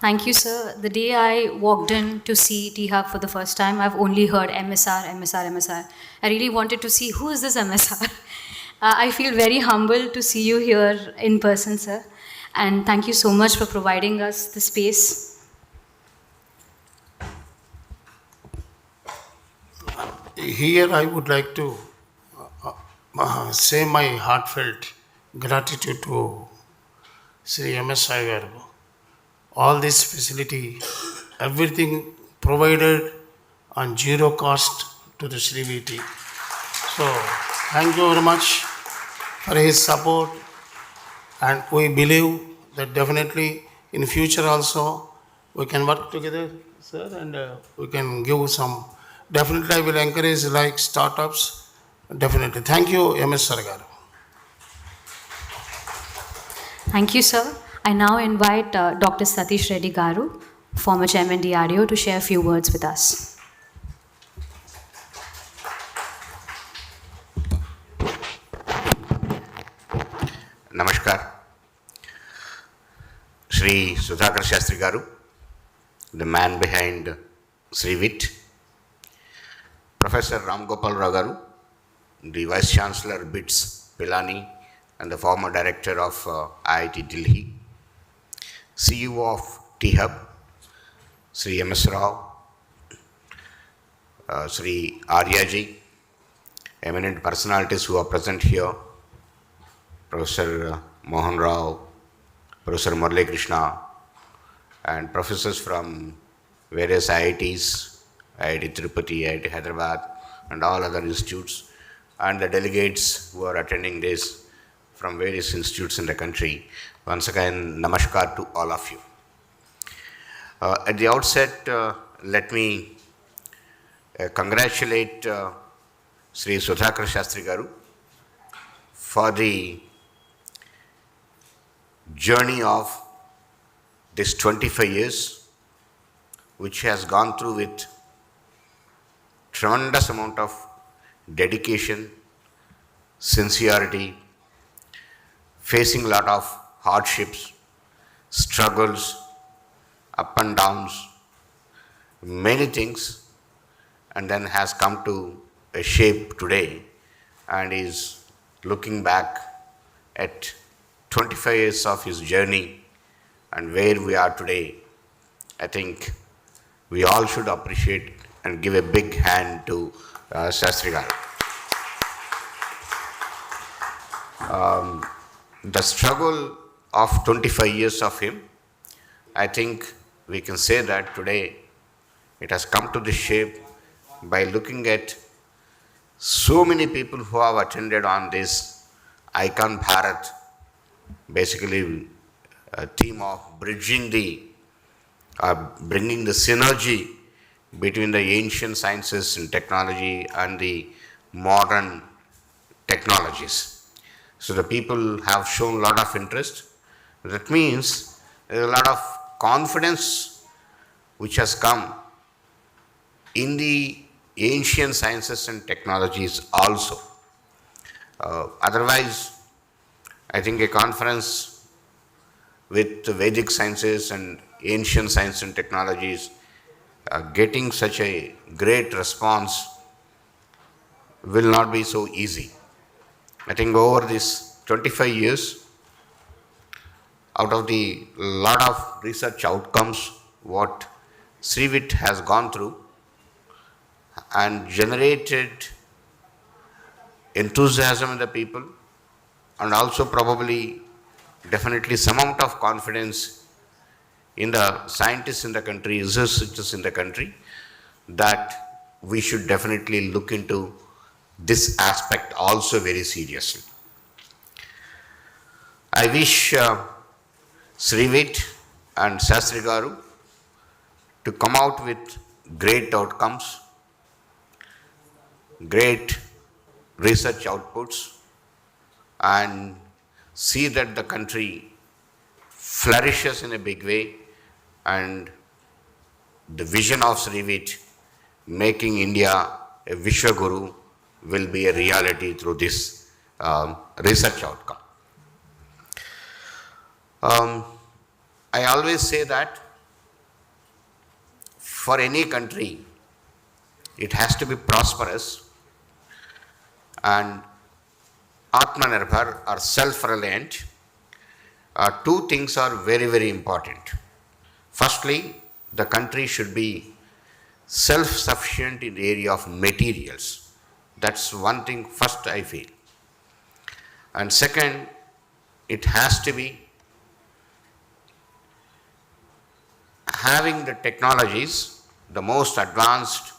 Thank you, sir. The day I walked in to see T-Hub for the first time, I've only heard MSR, MSR, MSR. I really wanted to see who is this MSR. I feel very humbled to see you here in person, sir. And thank you so much for providing us the space. Here I would like to say my heartfelt gratitude to Sri M.S. Garu. All this facility, everything provided on zero cost to the SRIVT. So thank you very much for his support, and we believe that definitely in future also we can work together, sir, and we can give some. Definitely I will encourage like startups. Definitely. Thank you, M.S. Garu. Thank you, sir. I now invite Dr. Satish Reddy Garu, former chairman DRDO, to share a few words with us. Namaskar. Sri Sudhakara Shastri Garu, the man behind SRIVT. Professor Ramgopal Garu, the Vice Chancellor BITS Pilani and the former director of IIT Delhi. CEO of T-Hub, Sri M.S. Rao, Sri Aryaji, eminent personalities who are present here, Professor Mohan Rao, Professor Murali Krishna, and professors from various IITs, IIT Tirupati, IIT Hyderabad, and all other institutes, and the delegates who are attending this from various institutes in the country. Once again, namaskar to all of you. At the outset, let me congratulate Sri Sudhakara Shastri Garu for the journey of this 25 years, which has gone through with tremendous amount of dedication, sincerity, facing a lot of hardships, struggles, up and downs, many things, and then has come to a shape today and is looking back at 25 years of his journey and where we are today. I think we all should appreciate and give a big hand to Sastry Garu. The struggle of 25 years of him, I think we can say that today it has come to this shape by looking at so many people who have attended on this ICONBharat, basically a theme of bridging bringing the synergy between the ancient sciences and technology and the modern technologies. So the people have shown a lot of interest. That means there is a lot of confidence which has come in the ancient sciences and technologies also. Otherwise, I think a conference with the Vedic sciences and ancient science and technologies getting such a great response will not be so easy. I think over this 25 years, out of the lot of research outcomes what SRIVT has gone through and generated enthusiasm in the people, and also probably definitely some amount of confidence in the scientists in the country, researchers in the country, that we should definitely look into this aspect also very seriously. I wish SRIVT and Sastry Garu to come out with great outcomes, great research outputs, and see that the country flourishes in a big way, and the vision of SRIVT making India a Vishwaguru will be a reality through this research outcome. I always say that for any country, it has to be prosperous and Atmanirbhar or self-reliant. Two things are very, very important. Firstly, the country should be self-sufficient in the area of materials. That's one thing first I feel. And second, it has to be having the technologies, the most advanced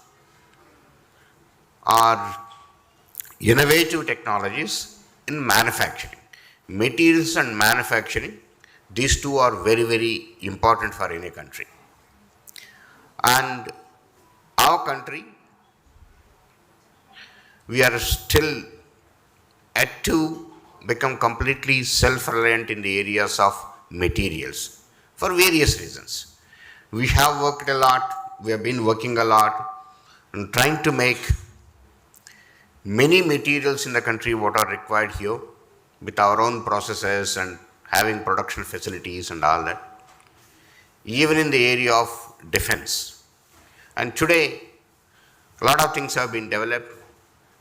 or innovative technologies in manufacturing. Materials and manufacturing, these two are very, very important for any country. And our country, we are still yet to become completely self-reliant in the areas of materials for various reasons. We have worked a lot, we have been working a lot and trying to make many materials in the country what are required here with our own processes and having production facilities and all that, even in the area of defense. And today, a lot of things have been developed.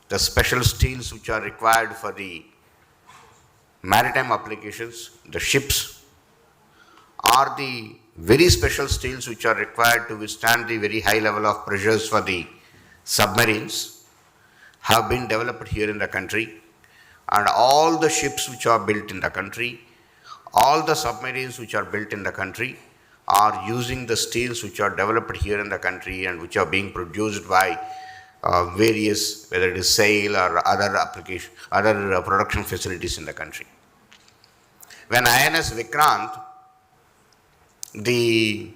The special steels which are required for the maritime applications, the ships, are the very special steels which are required to withstand the very high level of pressures for the submarines, have been developed here in the country. And all the ships which are built in the country, all the submarines which are built in the country are using the steels which are developed here in the country and which are being produced by various, whether it is SAIL or other application, other production facilities in the country. When INS Vikrant, the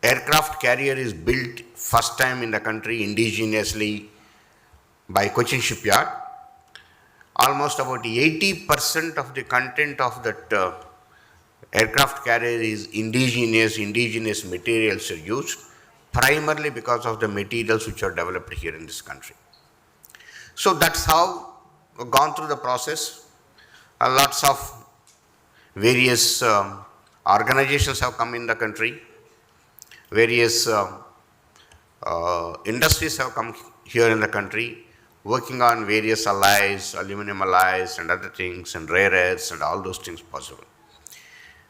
aircraft carrier is built first time in the country indigenously by Cochin Shipyard, almost about 80% of the content of that aircraft carrier is indigenous materials are used, primarily because of the materials which are developed here in this country. So that's how we've gone through the process. Lots of various organizations have come in the country, various industries have come here in the country, working on various alloys, aluminum alloys and other things, and rare earths and all those things possible.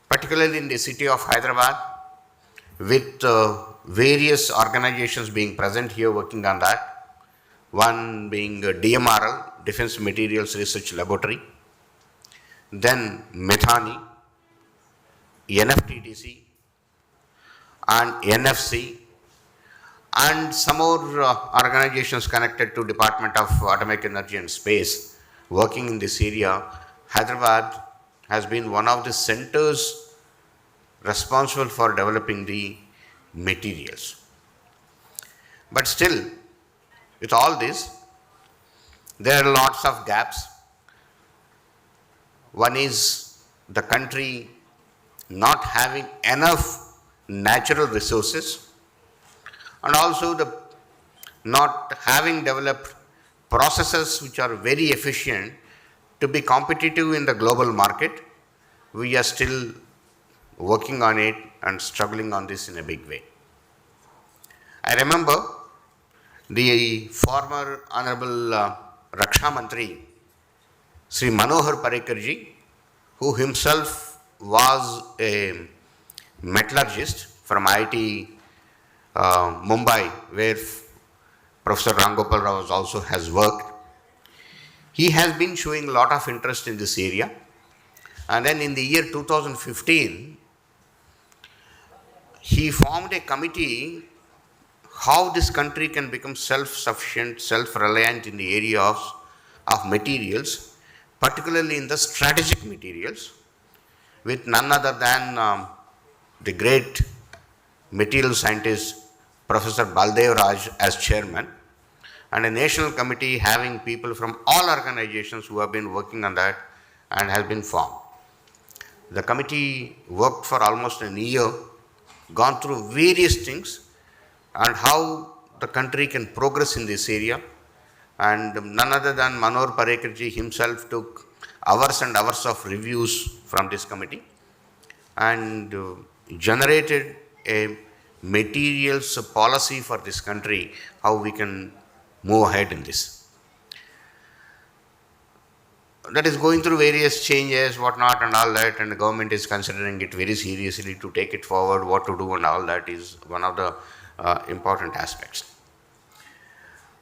Particularly in the city of Hyderabad, with various organizations being present here working on that. One being DMRL, Defense Materials Research Laboratory, then Methani, NFTTC and NFC, and some more organizations connected to Department of Atomic Energy and Space working in this area. Hyderabad has been one of the centers responsible for developing the materials. But still, with all this, there are lots of gaps. One is the country not having enough natural resources, and also the not having developed processes which are very efficient to be competitive in the global market. We are still working on it and struggling on this in a big way. I remember the former Honorable Raksha Mantri, Sri Manohar Parrikarji, who himself was a metallurgist from IIT Mumbai, where Professor Ramgopal also has worked. He has been showing a lot of interest in this area. And then in the year 2015, he formed a committee how this country can become self-sufficient, self-reliant in the area of materials, particularly in the strategic materials. with none other than the great material scientist Professor Baldev Raj as chairman, and a national committee having people from all organizations who have been working on that and has been formed. The committee worked for almost a year, gone through various things and how the country can progress in this area, and none other than Manor Parekarji himself took hours and hours of reviews from this committee and generated a materials policy for this country, how we can move ahead in this. That is going through various changes, whatnot and all that, and the government is considering it very seriously to take it forward, what to do and all that is one of the important aspects.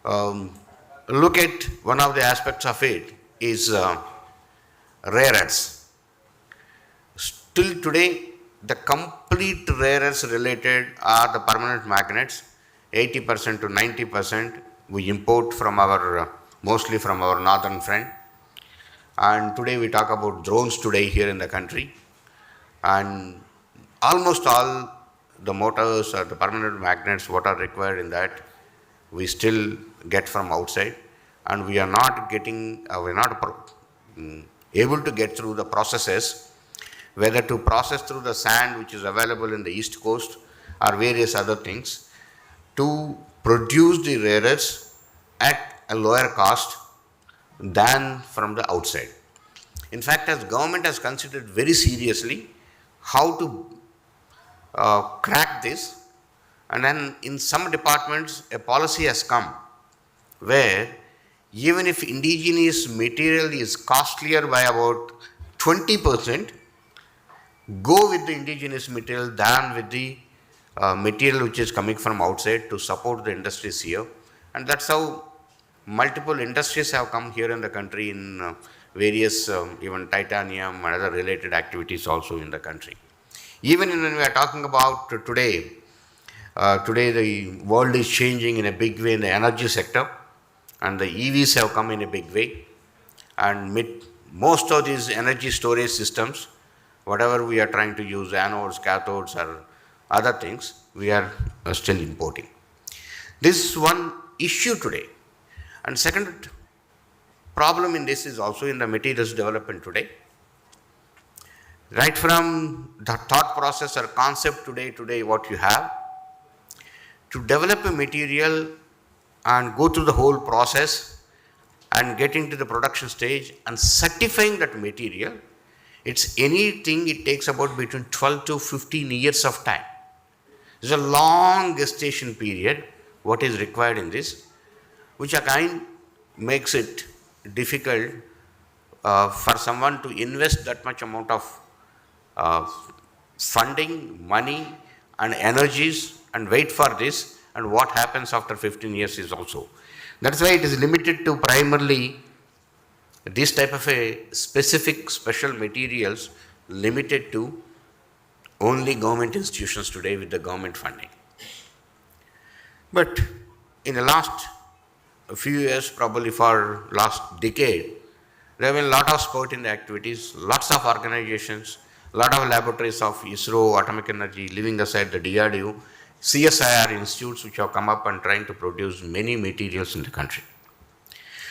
Look at one of the aspects of it is rare earths. Still today, the complete rare earths related are the permanent magnets. 80% to 90% we import from our, mostly from our northern friend. And today we talk about drones today here in the country. And almost all the motors or the permanent magnets, what are required in that, we still get from outside. And we are not getting, we're not able to get through the processes, whether to process through the sand which is available in the east coast or various other things, to produce the rare earths at a lower cost than from the outside. In fact, as government has considered very seriously how to crack this, and then in some departments a policy has come where even if indigenous material is costlier by about 20%, go with the indigenous material than with the material which is coming from outside to support the industries here. And that's how multiple industries have come here in the country in various even titanium and other related activities also in the country. Even when we are talking about today, today the world is changing in a big way in the energy sector, and the EVs have come in a big way, and most of these energy storage systems, whatever we are trying to use, anodes, cathodes or other things, we are still importing. This is one issue today. And second problem in this is also in the materials development today. Right from the thought process or concept today what you have, to develop a material and go through the whole process and get into the production stage and certifying that material, it's anything, it takes about between 12 to 15 years of time. There's a long gestation period, what is required in this, which again makes it difficult for someone to invest that much amount of funding, money and energies and wait for this, and what happens after 15 years is also. That's why it is limited to primarily this type of a specific special materials, limited to only government institutions today with the government funding. But in the last few years, probably for last decade, there have been a lot of sport in the activities, lots of organizations, a lot of laboratories of ISRO, Atomic Energy, leaving aside the DRDO, CSIR institutes which have come up and trying to produce many materials in the country.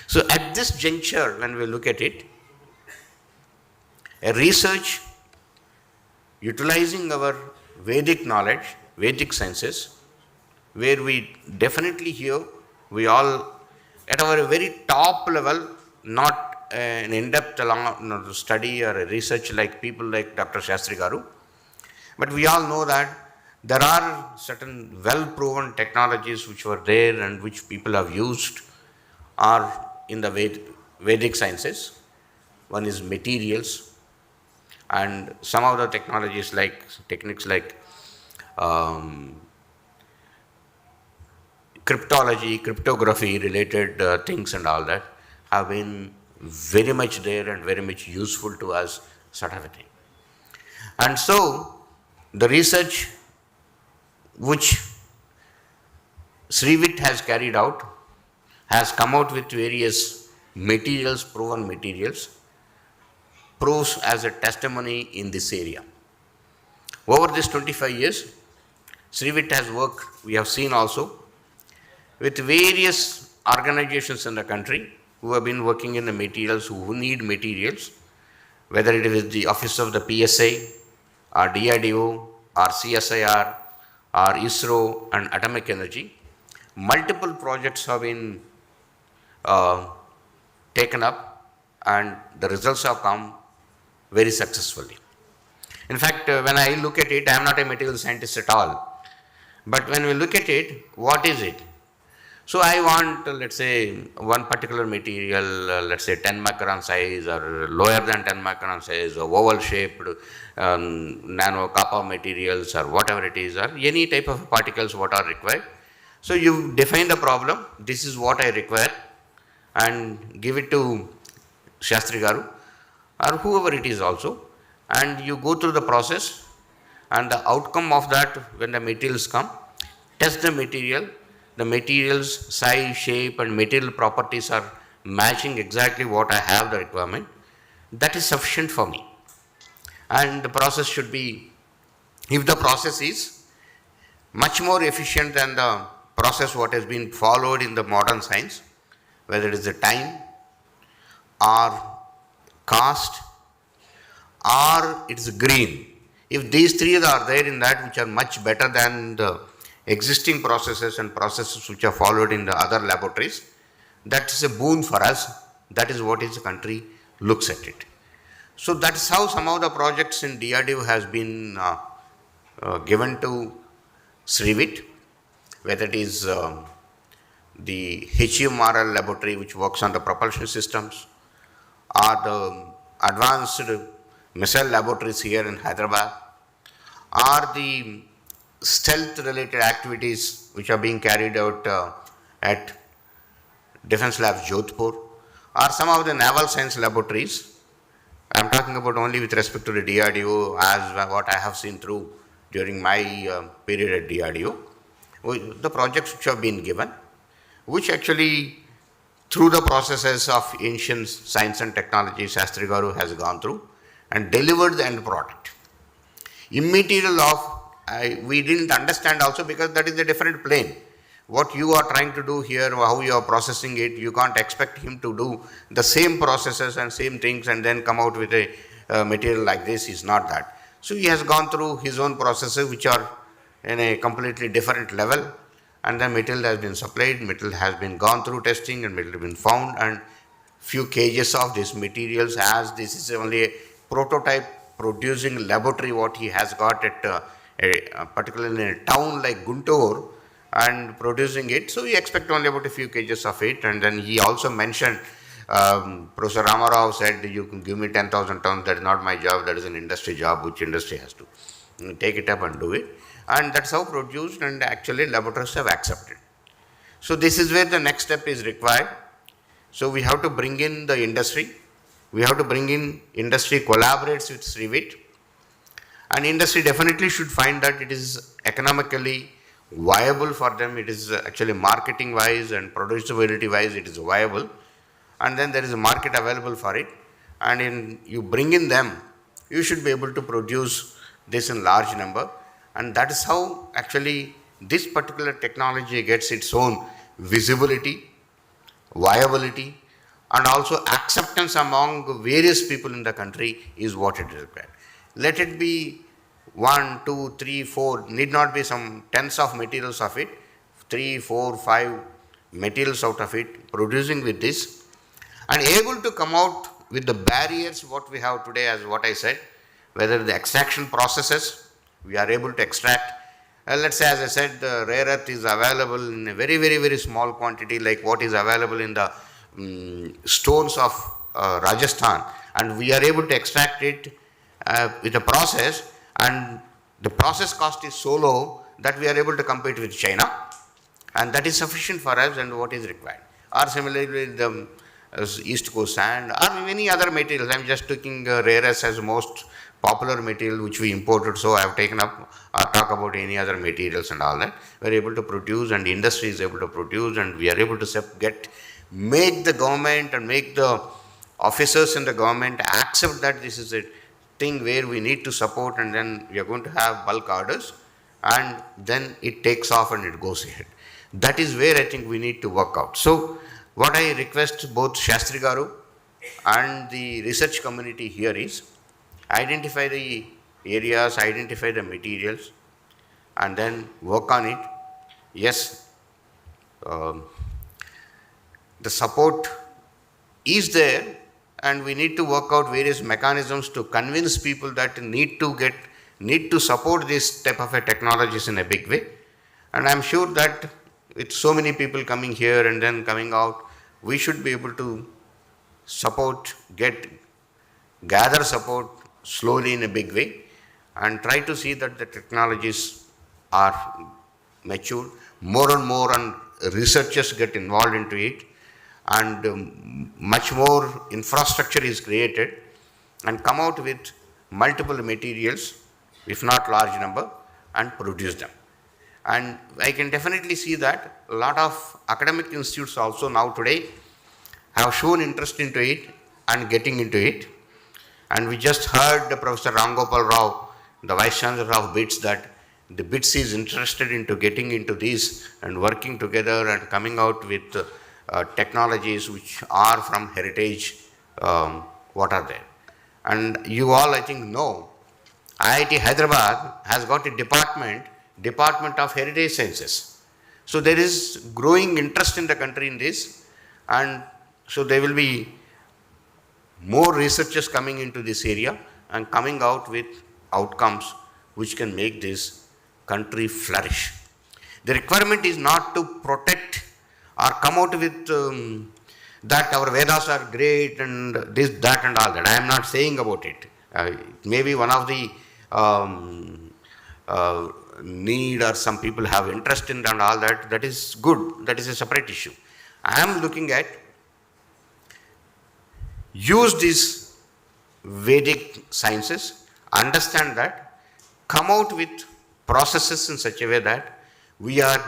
So at this juncture, when we look at it, a research utilizing our Vedic knowledge, Vedic sciences, where we definitely here, we all at our very top level, not an in-depth study or a research like people like Dr. Sastry Garu, but we all know that there are certain well-proven technologies which were there and which people have used are in the Vedic sciences. One is materials, and some of the technologies like techniques like cryptology, cryptography related things and all that have been very much there and very much useful to us, sort of a thing. And so the research which SRIVT has carried out has come out with various materials, proven materials, proves as a testimony in this area. Over these 25 years, SRIVT has worked, we have seen also, with various organizations in the country who have been working in the materials, who need materials, whether it is the Office of the PSA, or DRDO, or CSIR, or ISRO and Atomic Energy. Multiple projects have been taken up and the results have come very successfully. In fact, when I look at it, I am not a material scientist at all. But when we look at it, what is it? So I want, let's say, one particular material, let's say 10 micron size or lower than 10 micron size, or oval shaped nano copper materials or whatever it is, or any type of particles what are required. So you define the problem, this is what I require, and give it to Sastry Garu or whoever it is also, and you go through the process, and the outcome of that, when the materials come, test the materials size, shape and material properties are matching exactly what I have the requirement. That is sufficient for me. And the process should be, if the process is much more efficient than the process what has been followed in the modern science, whether it is the time or cost or it is green. If these three are there in that, which are much better than the existing processes and processes which are followed in the other laboratories, that is a boon for us. That is what the country looks at it. So that is how some of the projects in DRDO has been given to SRIVT, whether it is the hubRL laboratory which works on the propulsion systems, or the advanced missile laboratories here in Hyderabad, or the stealth related activities which are being carried out at Defence Labs Jodhpur, or some of the naval science laboratories. I am talking about only with respect to the DRDO as what I have seen through during my period at DRDO. The projects which have been given, which actually through the processes of ancient science and technology, Sastry Garu has gone through and delivered the end product. Immaterial of, we didn't understand also because that is a different plane. What you are trying to do here, how you are processing it, you can't expect him to do the same processes and same things and then come out with a material like this. Is not that. So he has gone through his own processes which are in a completely different level, and the material has been supplied, material has been gone through testing and material has been found, and few cages of these materials, as this is only a prototype producing laboratory what he has got at particularly in a town like Guntur, and producing it. So we expect only about a few cages of it. And then he also mentioned, Professor Ramarao said, you can give me 10,000 tons, that is not my job, that is an industry job which industry has to take it up and do it. And that's how produced, and actually laboratories have accepted. So this is where the next step is required. So we have to bring in the industry. We have to bring in industry collaborates with SRIVT, and industry definitely should find that it is economically viable for them. It is actually marketing wise and producibility wise it is viable, and then there is a market available for it, and you bring in them, you should be able to produce this in large number, and that is how actually this particular technology gets its own visibility, viability, and also acceptance among various people in the country is what it is required. Let it be 1, 2, 3, 4, need not be some tens of materials of it, 3, 4, 5 materials out of it, producing with this, and able to come out with the barriers what we have today, as what I said, whether the extraction processes, we are able to extract. Let's say, as I said, the rare earth is available in a very small quantity, like what is available in the stones of Rajasthan, and we are able to extract it with a process, and the process cost is so low that we are able to compete with China, and that is sufficient for us and what is required. Or similarly, the East Coast sand or many other materials. I am just taking rare earths as most popular material which we imported, so I have taken up talk about any other materials and all that. We are able to produce, and the industry is able to produce, and we are able to make the government and make the officers in the government accept that this is a thing where we need to support, and then we are going to have bulk orders, and then it takes off and it goes ahead. That is where I think we need to work out. So what I request both Sastry Garu and the research community here is identify the areas, identify the materials, and then work on it. Yes, the support is there, and we need to work out various mechanisms to convince people that need to support this type of a technologies in a big way. And I'm sure that with so many people coming here and then coming out, we should be able to support, gather support slowly in a big way, and try to see that the technologies are mature. More and more and researchers get involved into it, and much more infrastructure is created, and come out with multiple materials, if not large number, and produce them. And I can definitely see that a lot of academic institutes also now today have shown interest into it and getting into it. And we just heard Professor Ramgopal Rao, the Vice Chancellor of BITS, that the BITS is interested into getting into this and working together and coming out with technologies which are from heritage, what are there. And you all, I think, know, IIT Hyderabad has got a Department of Heritage Sciences. So there is growing interest in the country in this, and so there will be more researchers coming into this area and coming out with outcomes which can make this country flourish. The requirement is not to protect or come out with that our Vedas are great and this, that and all that. I am not saying about it. Maybe one of the need, or some people have interest in and all that, that is good. That is a separate issue. I am looking at use these Vedic sciences, understand that, come out with processes in such a way that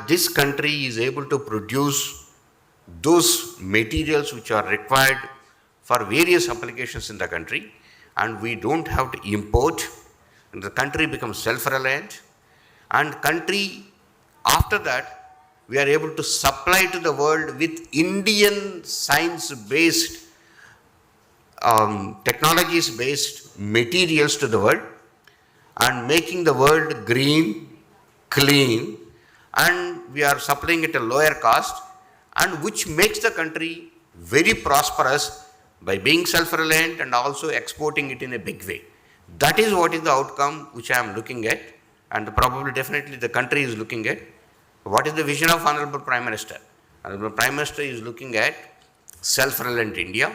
this country is able to produce those materials which are required for various applications in the country, and we don't have to import, and the country becomes self-reliant, and country after that we are able to supply to the world with Indian science-based technologies-based materials to the world, and making the world green, clean, and we are supplying at a lower cost, and which makes the country very prosperous by being self-reliant and also exporting it in a big way. That is what is the outcome which I am looking at, and probably definitely the country is looking at. What is the vision of Honorable Prime Minister? Honorable Prime Minister is looking at self-reliant India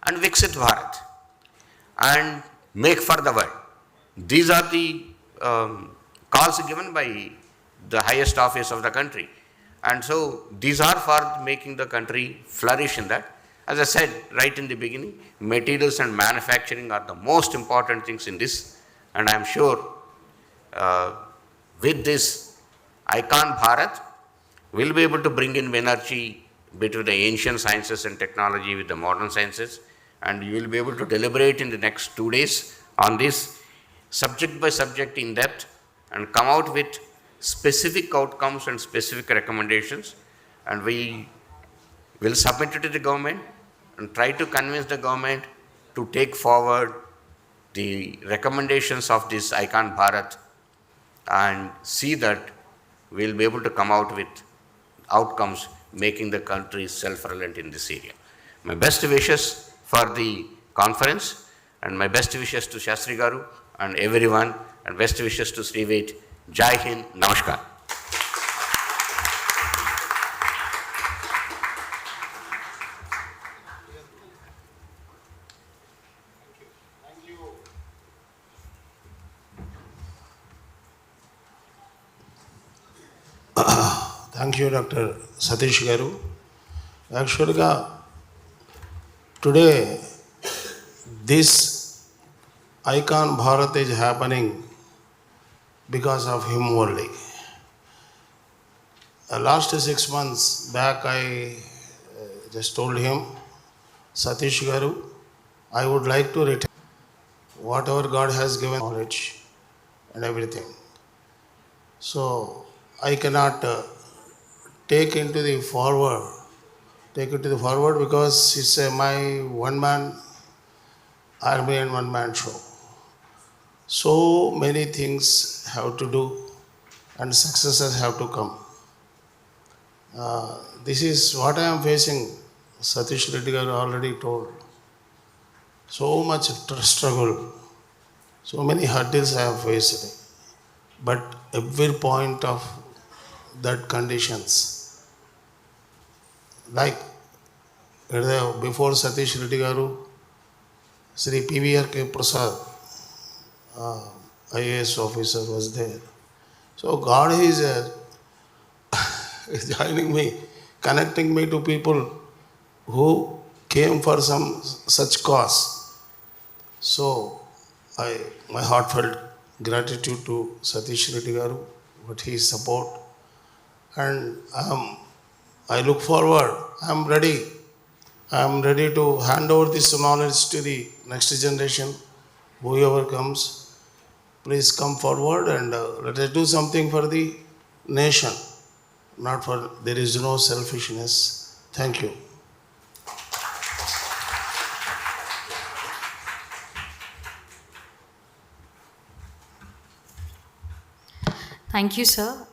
and Viksit Bharat and make for the world. These are the calls given by the highest office of the country. And so these are for making the country flourish in that. As I said right in the beginning, materials and manufacturing are the most important things in this. And I am sure with this ICONBharat, we'll be able to bring in energy between the ancient sciences and technology with the modern sciences. And you will be able to deliberate in the next 2 days on this subject by subject in depth and come out with specific outcomes and specific recommendations, and we will submit it to the government and try to convince the government to take forward the recommendations of this ICONBharat and see that we will be able to come out with outcomes making the country self-reliant in this area. My best wishes for the conference, and my best wishes to Sastry Garu and everyone, and best wishes to SRIVT. Jai Hind, Namaskar. Thank you, Dr. Satish Garu. Actually, today, this ICONBharat is happening because of him only. Last 6 months back, I just told him, Satish Garu, I would like to retain whatever God has given knowledge and everything. So I cannot take it to the forward because it's my one-man army and one-man show. So many things have to do and successes have to come. This is what I am facing. Satish Reddy already told. So much struggle, so many hurdles I have faced. But every point of that conditions, like before Satish Reddy Garu, Sri PVR Prasad, IAS officer was there. So God is joining me, connecting me to people who came for some such cause. So my heartfelt gratitude to Satish Reddy Garu, what his support, and I look forward. I am ready to hand over this knowledge to the next generation. Whoever comes, please come forward and let us do something for the nation. There is no selfishness. Thank you. Thank you, sir.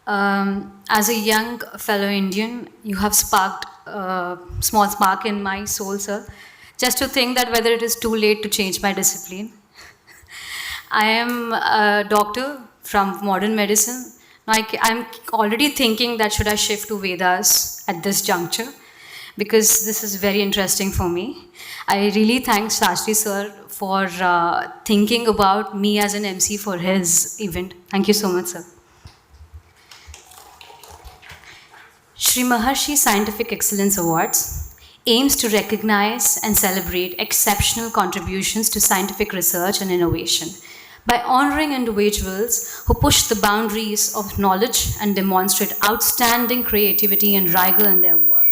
As a young fellow Indian, you have sparked a small spark in my soul, sir. Just to think that whether it is too late to change my discipline. I am a doctor from modern medicine. Now I'm already thinking that should I shift to Vedas at this juncture, because this is very interesting for me. I really thank Sastry sir for thinking about me as an MC for his event. Thank you so much, sir. Srimaharshi Scientific Excellence Awards aims to recognize and celebrate exceptional contributions to scientific research and innovation by honoring individuals who push the boundaries of knowledge and demonstrate outstanding creativity and rigor in their work.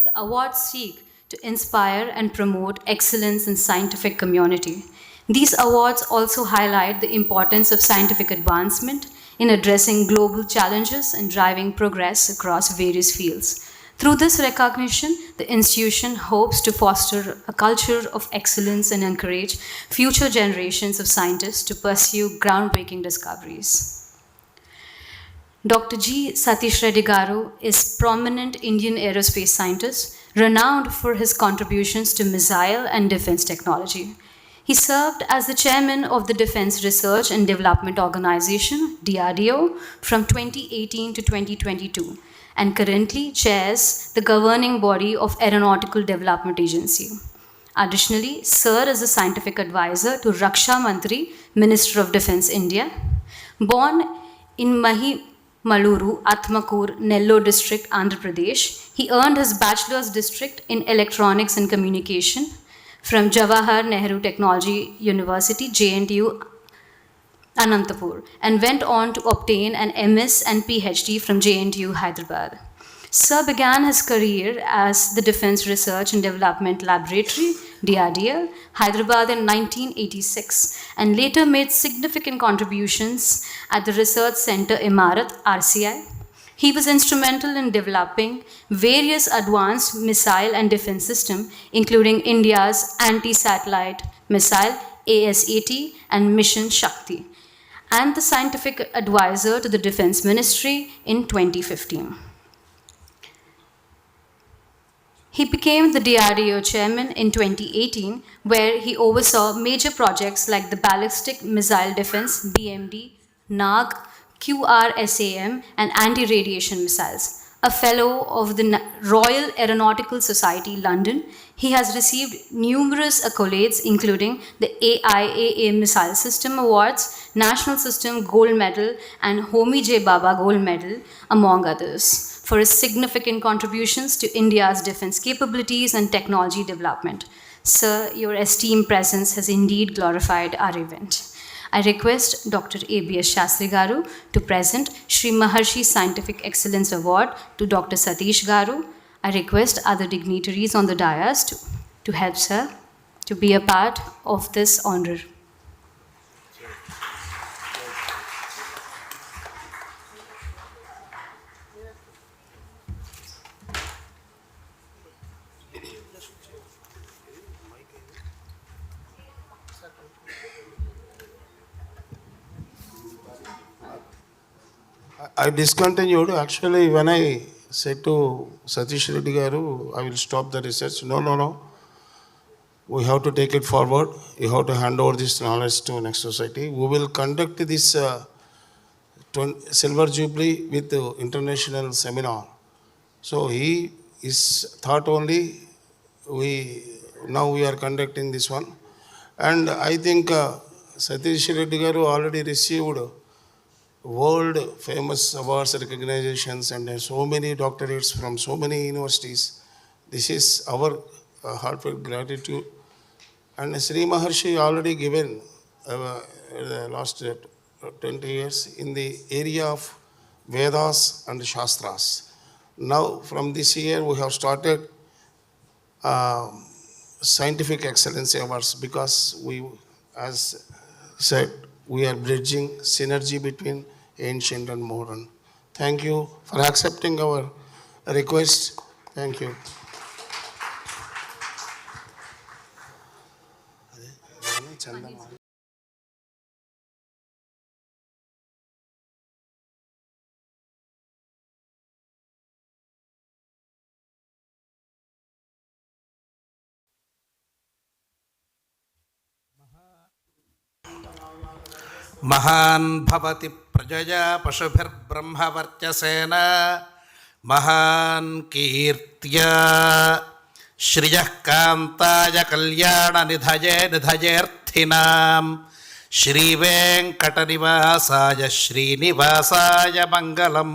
The awards seek to inspire and promote excellence in scientific community. These awards also highlight the importance of scientific advancement in addressing global challenges and driving progress across various fields. Through this recognition, the institution hopes to foster a culture of excellence and encourage future generations of scientists to pursue groundbreaking discoveries. Dr. G. Satish Reddy Garu is prominent Indian aerospace scientist, renowned for his contributions to missile and defense technology. He served as the chairman of the Defense Research and Development Organization, DRDO, from 2018 to 2022, and currently chairs the governing body of Aeronautical Development Agency. Additionally, Sir is a scientific advisor to Raksha Mantri, Minister of Defense, India. Born in Mahimaluru, Atmakur, Nellore district, Andhra Pradesh, he earned his bachelor's district in Electronics and Communication from Jawahar Nehru Technology University, JNTU, Anantapur, and went on to obtain an MS and PhD from JNTU, Hyderabad. Sir began his career as the Defense Research and Development Laboratory, DRDL, Hyderabad in 1986, and later made significant contributions at the Research Center IMARAT, RCI. He was instrumental in developing various advanced missile and defense systems, including India's anti-satellite missile, ASAT, and Mission Shakti, and the scientific advisor to the Defense Ministry in 2015. He became the DRDO chairman in 2018, where he oversaw major projects like the Ballistic Missile Defense, BMD, NAG, QRSAM, and anti-radiation missiles. A fellow of the Royal Aeronautical Society, London, he has received numerous accolades, including the AIAA Missile System Awards, National System Gold Medal, and Homi J. Baba Gold Medal, among others, for his significant contributions to India's defense capabilities and technology development. Sir, your esteemed presence has indeed glorified our event. I request Dr. A.B.S. Sastry Garu to present Srimaharshi Scientific Excellence Award to Dr. Satish Garu. I request other dignitaries on the dais to help, sir. to be a part of this honor. I discontinued. Actually, when I said to Satish Reddy Garu, I will stop the research. No. We have to take it forward. You have to hand over this knowledge to next society. We will conduct this Silver Jubilee with the international seminar. So he is thought only. Now we are conducting this one. And I think Satish Reddy Garu already received world famous awards, recognitions, and so many doctorates from so many universities. This is our heartfelt gratitude. And Srimaharshi already given the last 20 years in the area of Vedas and Shastras. Now from this year we have started scientific excellence awards because we, as said, we are bridging synergy between ancient and modern. Thank you for accepting our request. Thank you. महान् भवति प्रजया पशुभिर्ब्रह्मवर्चसेन महान् कीर्त्या श्रियः कान्ताय कल्याणनिधये निधयेऽर्थिनां श्रीवेङ्कटनिवासाय श्रीनिवासाय मङ्गलम्.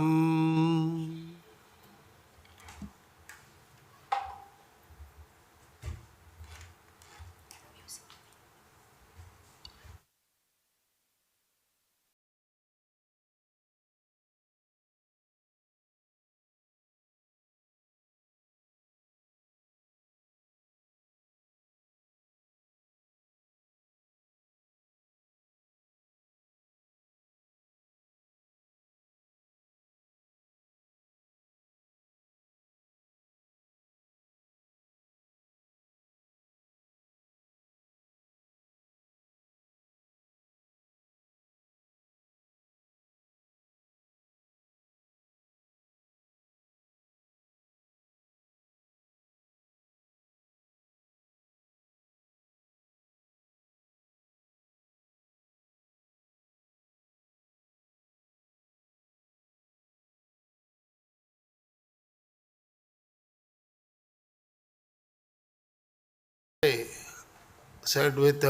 Said with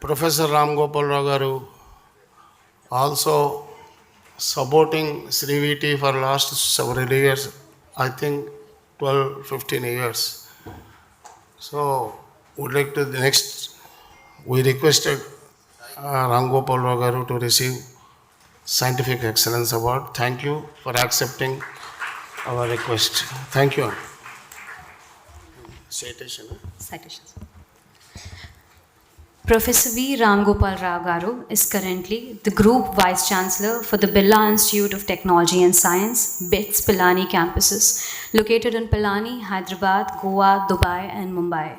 Professor Ramgopal Garu, also supporting SRIVT for last several years, I think 12-15 years. So would like to the next, we requested Ramgopal Garu to receive Scientific Excellence Award. Thank you for accepting our request. Thank you. Citation. Citations. Professor V. Ramgopal Rao Garu is currently the Group Vice Chancellor for the Bala Institute of Technology and Science, BITS Pilani campuses, located in Pilani, Hyderabad, Goa, Dubai, and Mumbai.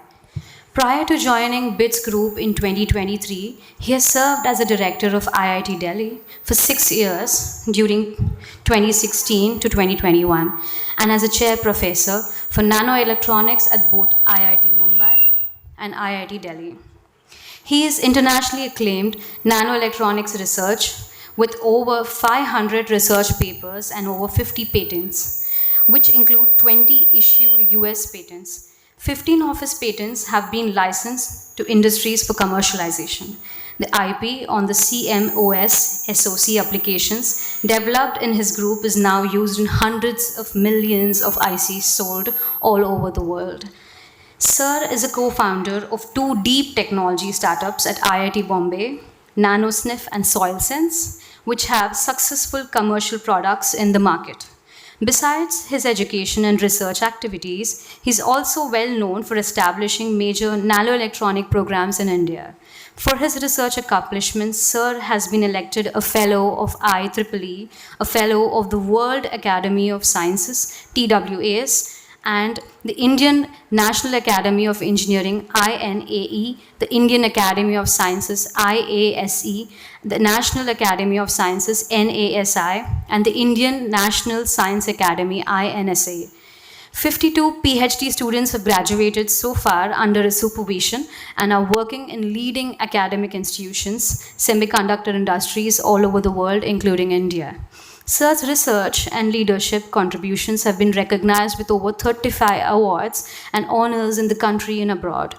Prior to joining BITS Group in 2023, he has served as a director of IIT Delhi for 6 years during 2016 to 2021 and as a chair professor for nanoelectronics at both IIT Mumbai and IIT Delhi. He is internationally acclaimed nanoelectronics research with over 500 research papers and over 50 patents, which include 20 issued US patents. 15 of his patents have been licensed to industries for commercialization. The IP on the CMOS SoC applications developed in his group is now used in hundreds of millions of ICs sold all over the world. Sir is a co-founder of 2 deep technology startups at IIT Bombay, NanoSniff and SoilSense, which have successful commercial products in the market. Besides his education and research activities, he is also well known for establishing major nanoelectronic programs in India. For his research accomplishments, Sir has been elected a Fellow of IEEE, a Fellow of the World Academy of Sciences, TWAS, and the Indian National Academy of Engineering, INAE, the Indian Academy of Sciences, IASE, the National Academy of Sciences, NASI, and the Indian National Science Academy, INSA. 52 PhD students have graduated so far under his supervision and are working in leading academic institutions, semiconductor industries all over the world, including India. Sir's research and leadership contributions have been recognized with over 35 awards and honors in the country and abroad.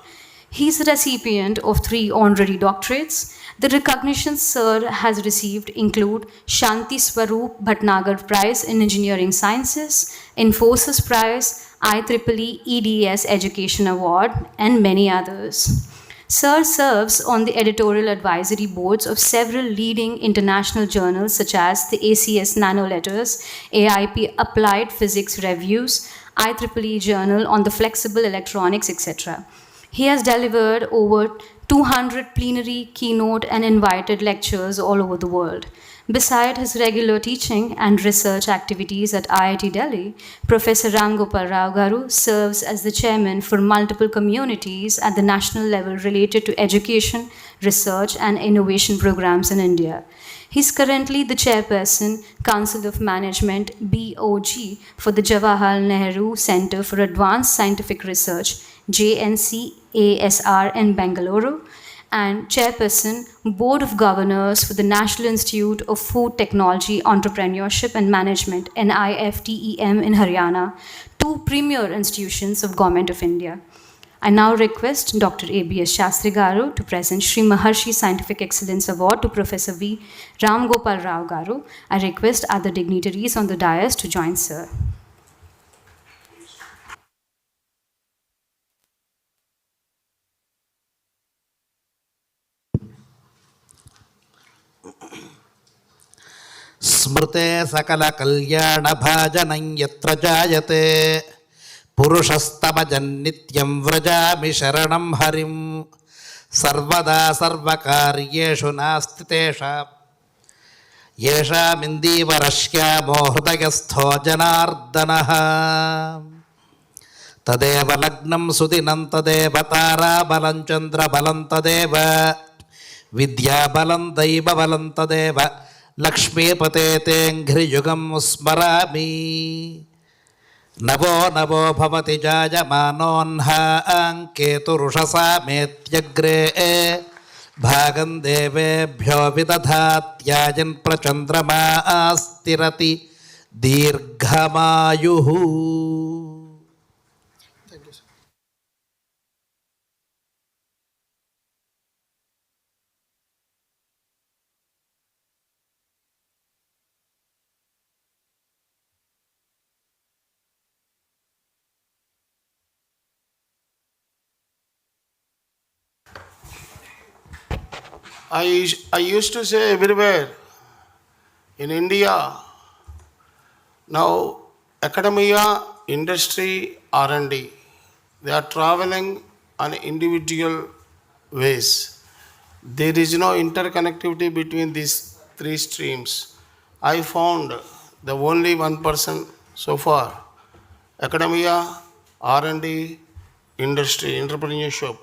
He is a recipient of 3 honorary doctorates. The recognitions Sir has received include Shanti Swaroop Bhatnagar Prize in Engineering Sciences, Infosys Prize, IEEE EDS Education Award, and many others. Sir serves on the editorial advisory boards of several leading international journals such as the ACS Nanoletters, AIP Applied Physics Reviews, IEEE Journal on the Flexible Electronics, etc. He has delivered over 200 plenary, keynote, and invited lectures all over the world. Beside his regular teaching and research activities at IIT Delhi, Professor Ramgopal Rao Garu serves as the chairman for multiple communities at the national level related to education, research, and innovation programs in India. He is currently the chairperson, Council of Management, BOG, for the Jawaharlal Nehru Centre for Advanced Scientific Research, JNCASR in Bengaluru, and chairperson, Board of Governors for the National Institute of Food Technology, Entrepreneurship and Management, NIFTEM in Haryana, 2 premier institutions of Government of India. I now request Dr. ABS Sastry Garu to present Srimaharshi Scientific Excellence Award to Professor V. Ramgopal Rao Garu. I request other dignitaries on the dais to join Sir. स्मृते सकलकल्याणभाजनं यत्र जायते पुरुषस्तमजन्नित्यं व्रजामि शरणं हरिं सर्वदा सर्वकार्येषु नास्ति तेषां येषामिन्दीवरश्यामो हृदयस्थो जनार्दनः तदेव लग्नं सुदिनं तदेव ताराबलं चन्द्रबलं तदेव विद्याबलं दैवबलं तदेव लक्ष्मीपते तेऽङ्घ्रियुगं स्मरामि नवो नवो भवति जायमानोऽह्नाङ्केतुरुषसा मेत्यग्रे भागं देवेभ्यो विदधात्याजन् प्रचन्द्रमा स्थिरति दीर्घमायुः. I used to say everywhere in India, now academia, industry, R&D, they are traveling on individual ways. There is no interconnectivity between these 3 streams. I found the only one person so far, academia, R&D, industry, entrepreneurship,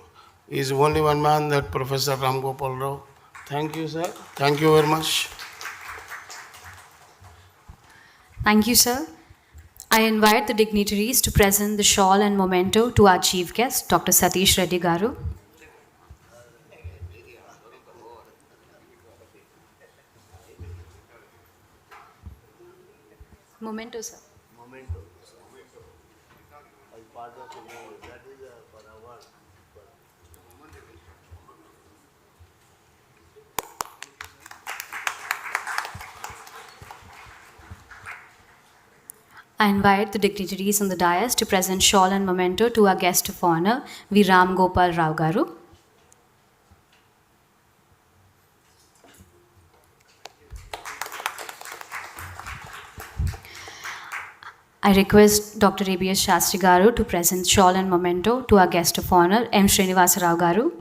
is only one man, that Professor Ramgopal Rao. Thank you, sir. Thank you very much. Thank you, sir. I invite the dignitaries to present the shawl and memento to our chief guest, Dr. Satish Reddy Garu. Memento, sir. I invite the dignitaries on the dais to present shawl and memento to our guest of honor, V. Ramgopal Rao Garu. I request Dr. ABS Sastry Garu to present shawl and memento to our guest of honor, M. Srinivasa Rao Garu.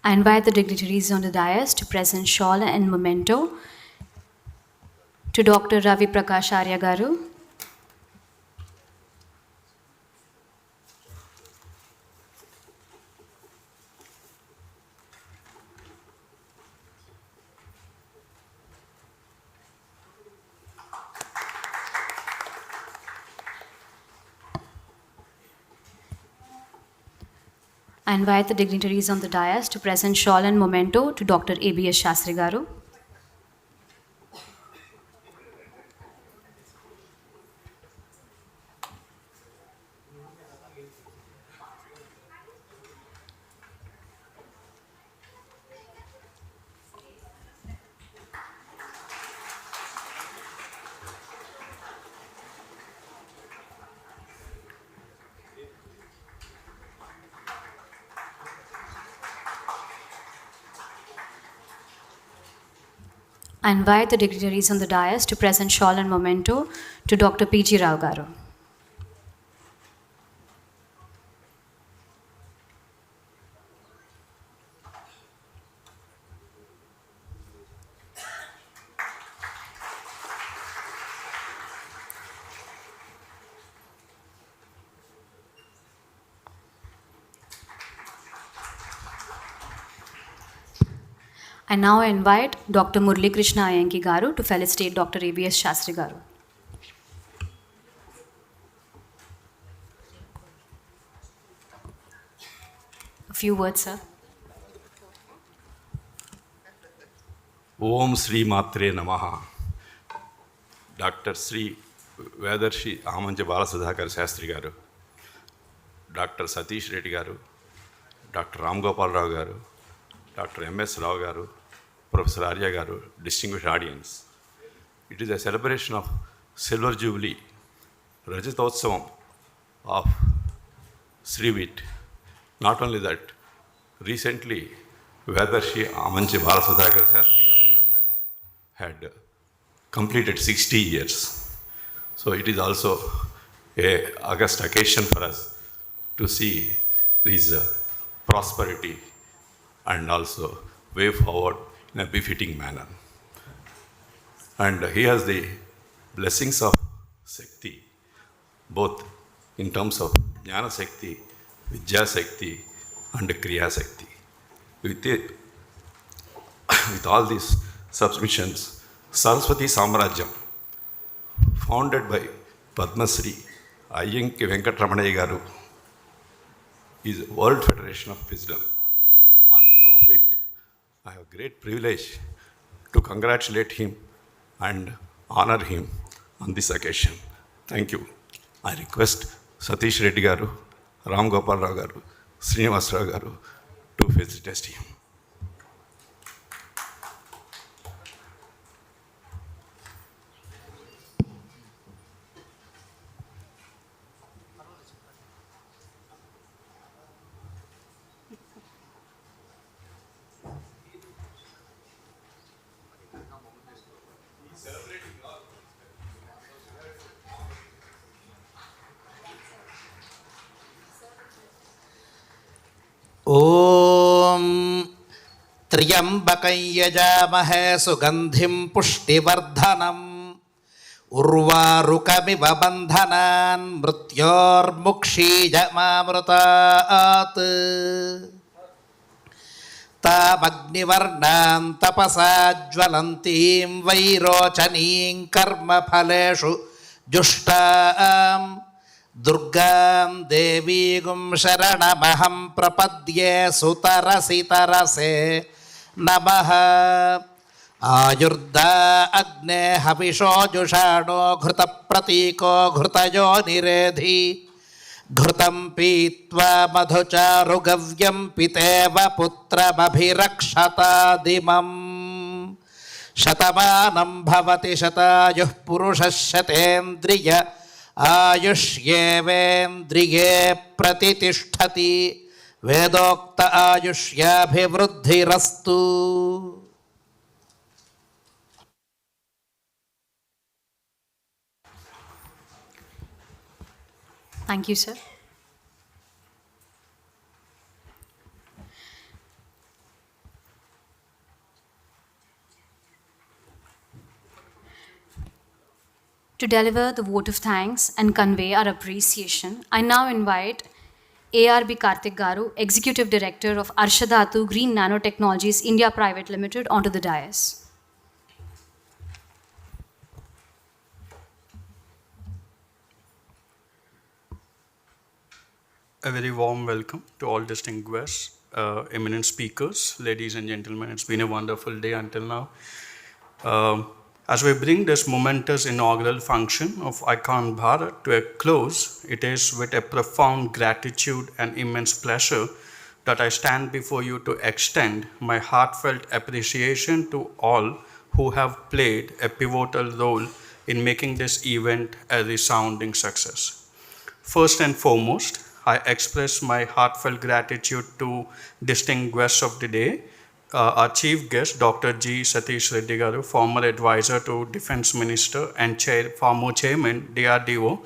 I invite the dignitaries on the dais to present shawl and memento to Dr. Ravi Prakash Arya Garu. I invite the dignitaries on the dais to present shawl and memento to Dr. ABS Sastry Garu. I invite the dignitaries on the dais to present shawl and memento to Dr. P.G. Rao Garu. I now invite Dr. Murli Krishna Iyenki Garu to felicitate Dr. ABS Sastry Garu. A few words, sir. Om Sri Matre Namaha. Dr. Sri Vedarshi Aamanchi Bala Sudhakara Sastry Garu, Dr. Satish Reddy Garu, Dr. Ramgopal Rao Garu, Dr. MS Rao Garu, Professor Arya Garu, distinguished audience. It is a celebration of Silver Jubilee, Rajatotsavam of SRIVT. Not only that, recently Vedarshi Aamanchi Bala Sudhakara Sastry Garu had completed 60 years. So it is also a august occasion for us to see this prosperity and also way forward in a befitting manner. And he has the blessings of Shakti, both in terms of Jnana Shakti, Vidya Shakti, and Kriya Shakti. With all these submissions, Saraswati Samrajyam, founded by Padma Shri Iyenki Venkataramanayya Garu, is World Federation of Wisdom. On behalf of it, I have great privilege to congratulate him and honor him on this occasion. Thank you. I request Satish Reddy Garu, Ramgopal Rao Garu, Srinivasa Rao Garu to felicitate him. ॐ त्र्यम्बकं यजामहे सुगन्धिं पुष्टिवर्धनम् उर्वारुकमिव बन्धनान् मृत्योर्मुक्षीयमामृतात् तामग्निवर्णां तपसा ज्वलन्तीं वैरोचनीं कर्मफलेषु जुष्टाम् दुर्गां देवीगुं शरणमहं प्रपद्ये सुतरसि तरसे नमः आयुर्दा अग्ने हविषो जुषाणो घृतप्रतीको घृतयो निरेधि घृतं पीत्वा मधुचारुगव्यं पितेव पुत्रमभिरक्षतादिमम् शतमानं भवति शतायुः पुरुषः शतेन्द्रिय आयुष्येवेन्द्रिये प्रतितिष्ठति वेदोक्त आयुष्याभिवृद्धिरस्तु. Thank you, sir. To deliver the vote of thanks and convey our appreciation, I now invite ARB Karthik Garu, Executive Director of Arshadhatu Green Nanotechnologies India Private Limited, onto the dais. A very warm welcome to all distinguished, eminent speakers, ladies and gentlemen. It's been a wonderful day until now. As we bring this momentous inaugural function of ICONBharat to a close, it is with a profound gratitude and immense pleasure that I stand before you to extend my heartfelt appreciation to all who have played a pivotal role in making this event a resounding success. First and foremost, I express my heartfelt gratitude to distinguished guests of the day, our chief guest, Dr. G. Satish Reddy Garu, former advisor to Defense Minister and former chairman, DRDO,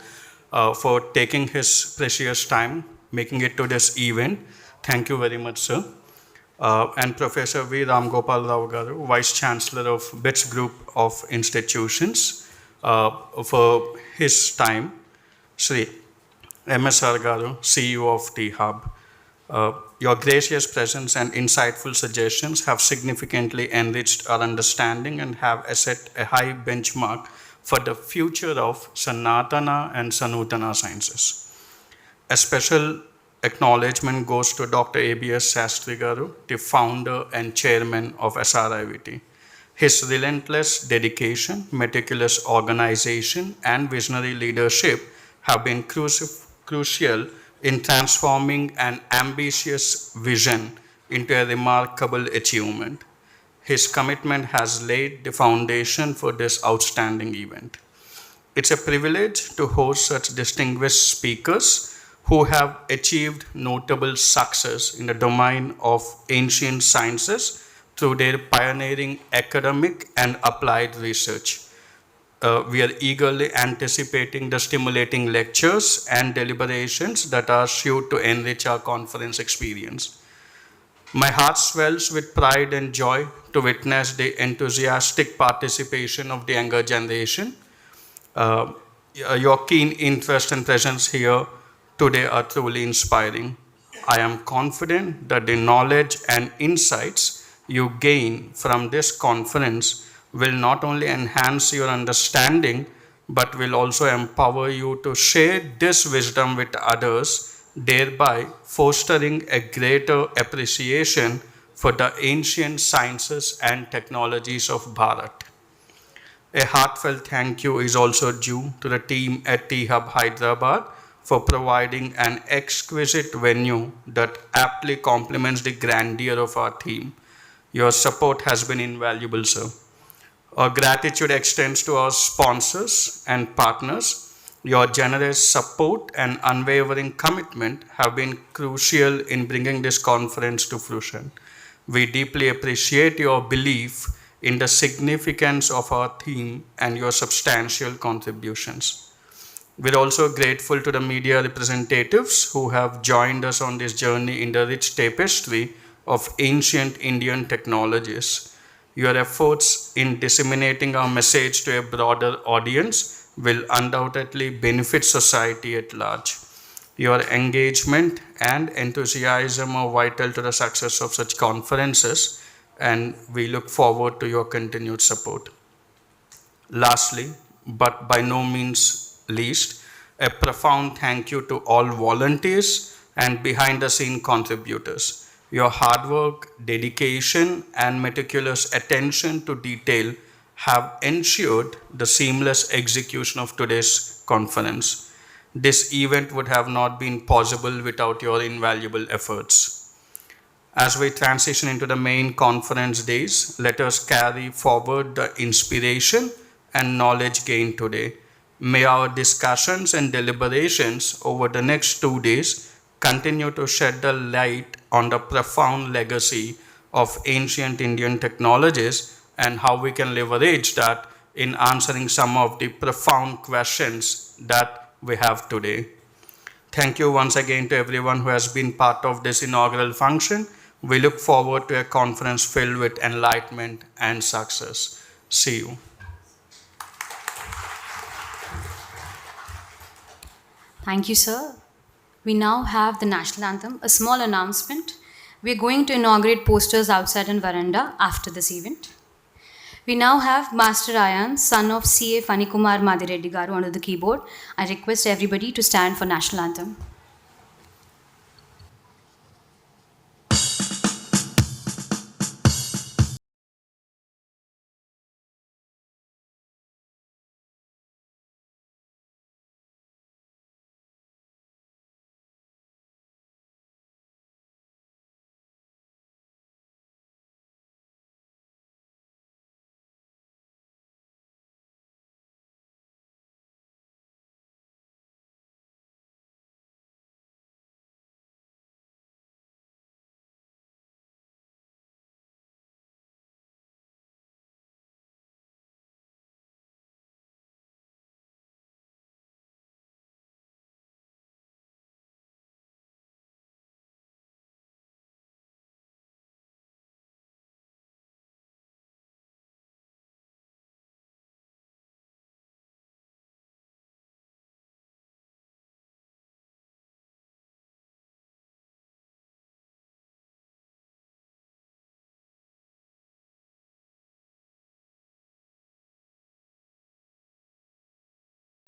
for taking his precious time, making it to this event. Thank you very much, sir. And Professor V. Ramgopal Garu, Vice Chancellor of BITS Group of Institutions, for his time. Sri MSR Garu, CEO of T-Hub. Your gracious presence and insightful suggestions have significantly enriched our understanding and have set a high benchmark for the future of Sanatana and Sanutana sciences. A special acknowledgement goes to Dr. ABS Sastry Garu, the founder and chairman of SRIVT. His relentless dedication, meticulous organization, and visionary leadership have been crucial in transforming an ambitious vision into a remarkable achievement. His commitment has laid the foundation for this outstanding event. It's a privilege to host such distinguished speakers who have achieved notable success in the domain of ancient sciences through their pioneering academic and applied research. We are eagerly anticipating the stimulating lectures and deliberations that are sure to enrich our conference experience. My heart swells with pride and joy to witness the enthusiastic participation of the younger generation. Your keen interest and presence here today are truly inspiring. I am confident that the knowledge and insights you gain from this conference will not only enhance your understanding, but will also empower you to share this wisdom with others, thereby fostering a greater appreciation for the ancient sciences and technologies of Bharat. A heartfelt thank you is also due to the team at T-Hub Hyderabad for providing an exquisite venue that aptly complements the grandeur of our theme. Your support has been invaluable, sir. Our gratitude extends to our sponsors and partners. Your generous support and unwavering commitment have been crucial in bringing this conference to fruition. We deeply appreciate your belief in the significance of our theme and your substantial contributions. We're also grateful to the media representatives who have joined us on this journey in the rich tapestry of ancient Indian technologies. Your efforts in disseminating our message to a broader audience will undoubtedly benefit society at large. Your engagement and enthusiasm are vital to the success of such conferences, and we look forward to your continued support. Lastly, but by no means least, a profound thank you to all volunteers and behind-the-scene contributors. Your hard work, dedication, and meticulous attention to detail have ensured the seamless execution of today's conference. This event would have not been possible without your invaluable efforts. As we transition into the main conference days, let us carry forward the inspiration and knowledge gained today. May our discussions and deliberations over the next 2 days continue to shed the light on the profound legacy of ancient Indian technologies and how we can leverage that in answering some of the profound questions that we have today. Thank you once again to everyone who has been part of this inaugural function. We look forward to a conference filled with enlightenment and success. See you. Thank you, sir. We now have the national anthem. A small announcement. We are going to inaugurate posters outside in veranda after this event. We now have Master Ayan, son of CA Fanikumar Reddy garu, under the keyboard. I request everybody to stand for national anthem.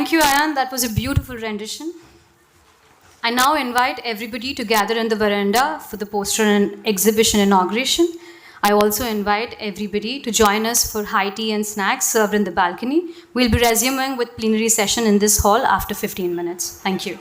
Thank you, Ayan. That was a beautiful rendition. I now invite everybody to gather in the veranda for the poster and exhibition inauguration. I also invite everybody to join us for high tea and snacks served in the balcony. We'll be resuming with plenary session in this hall after 15 minutes. Thank you.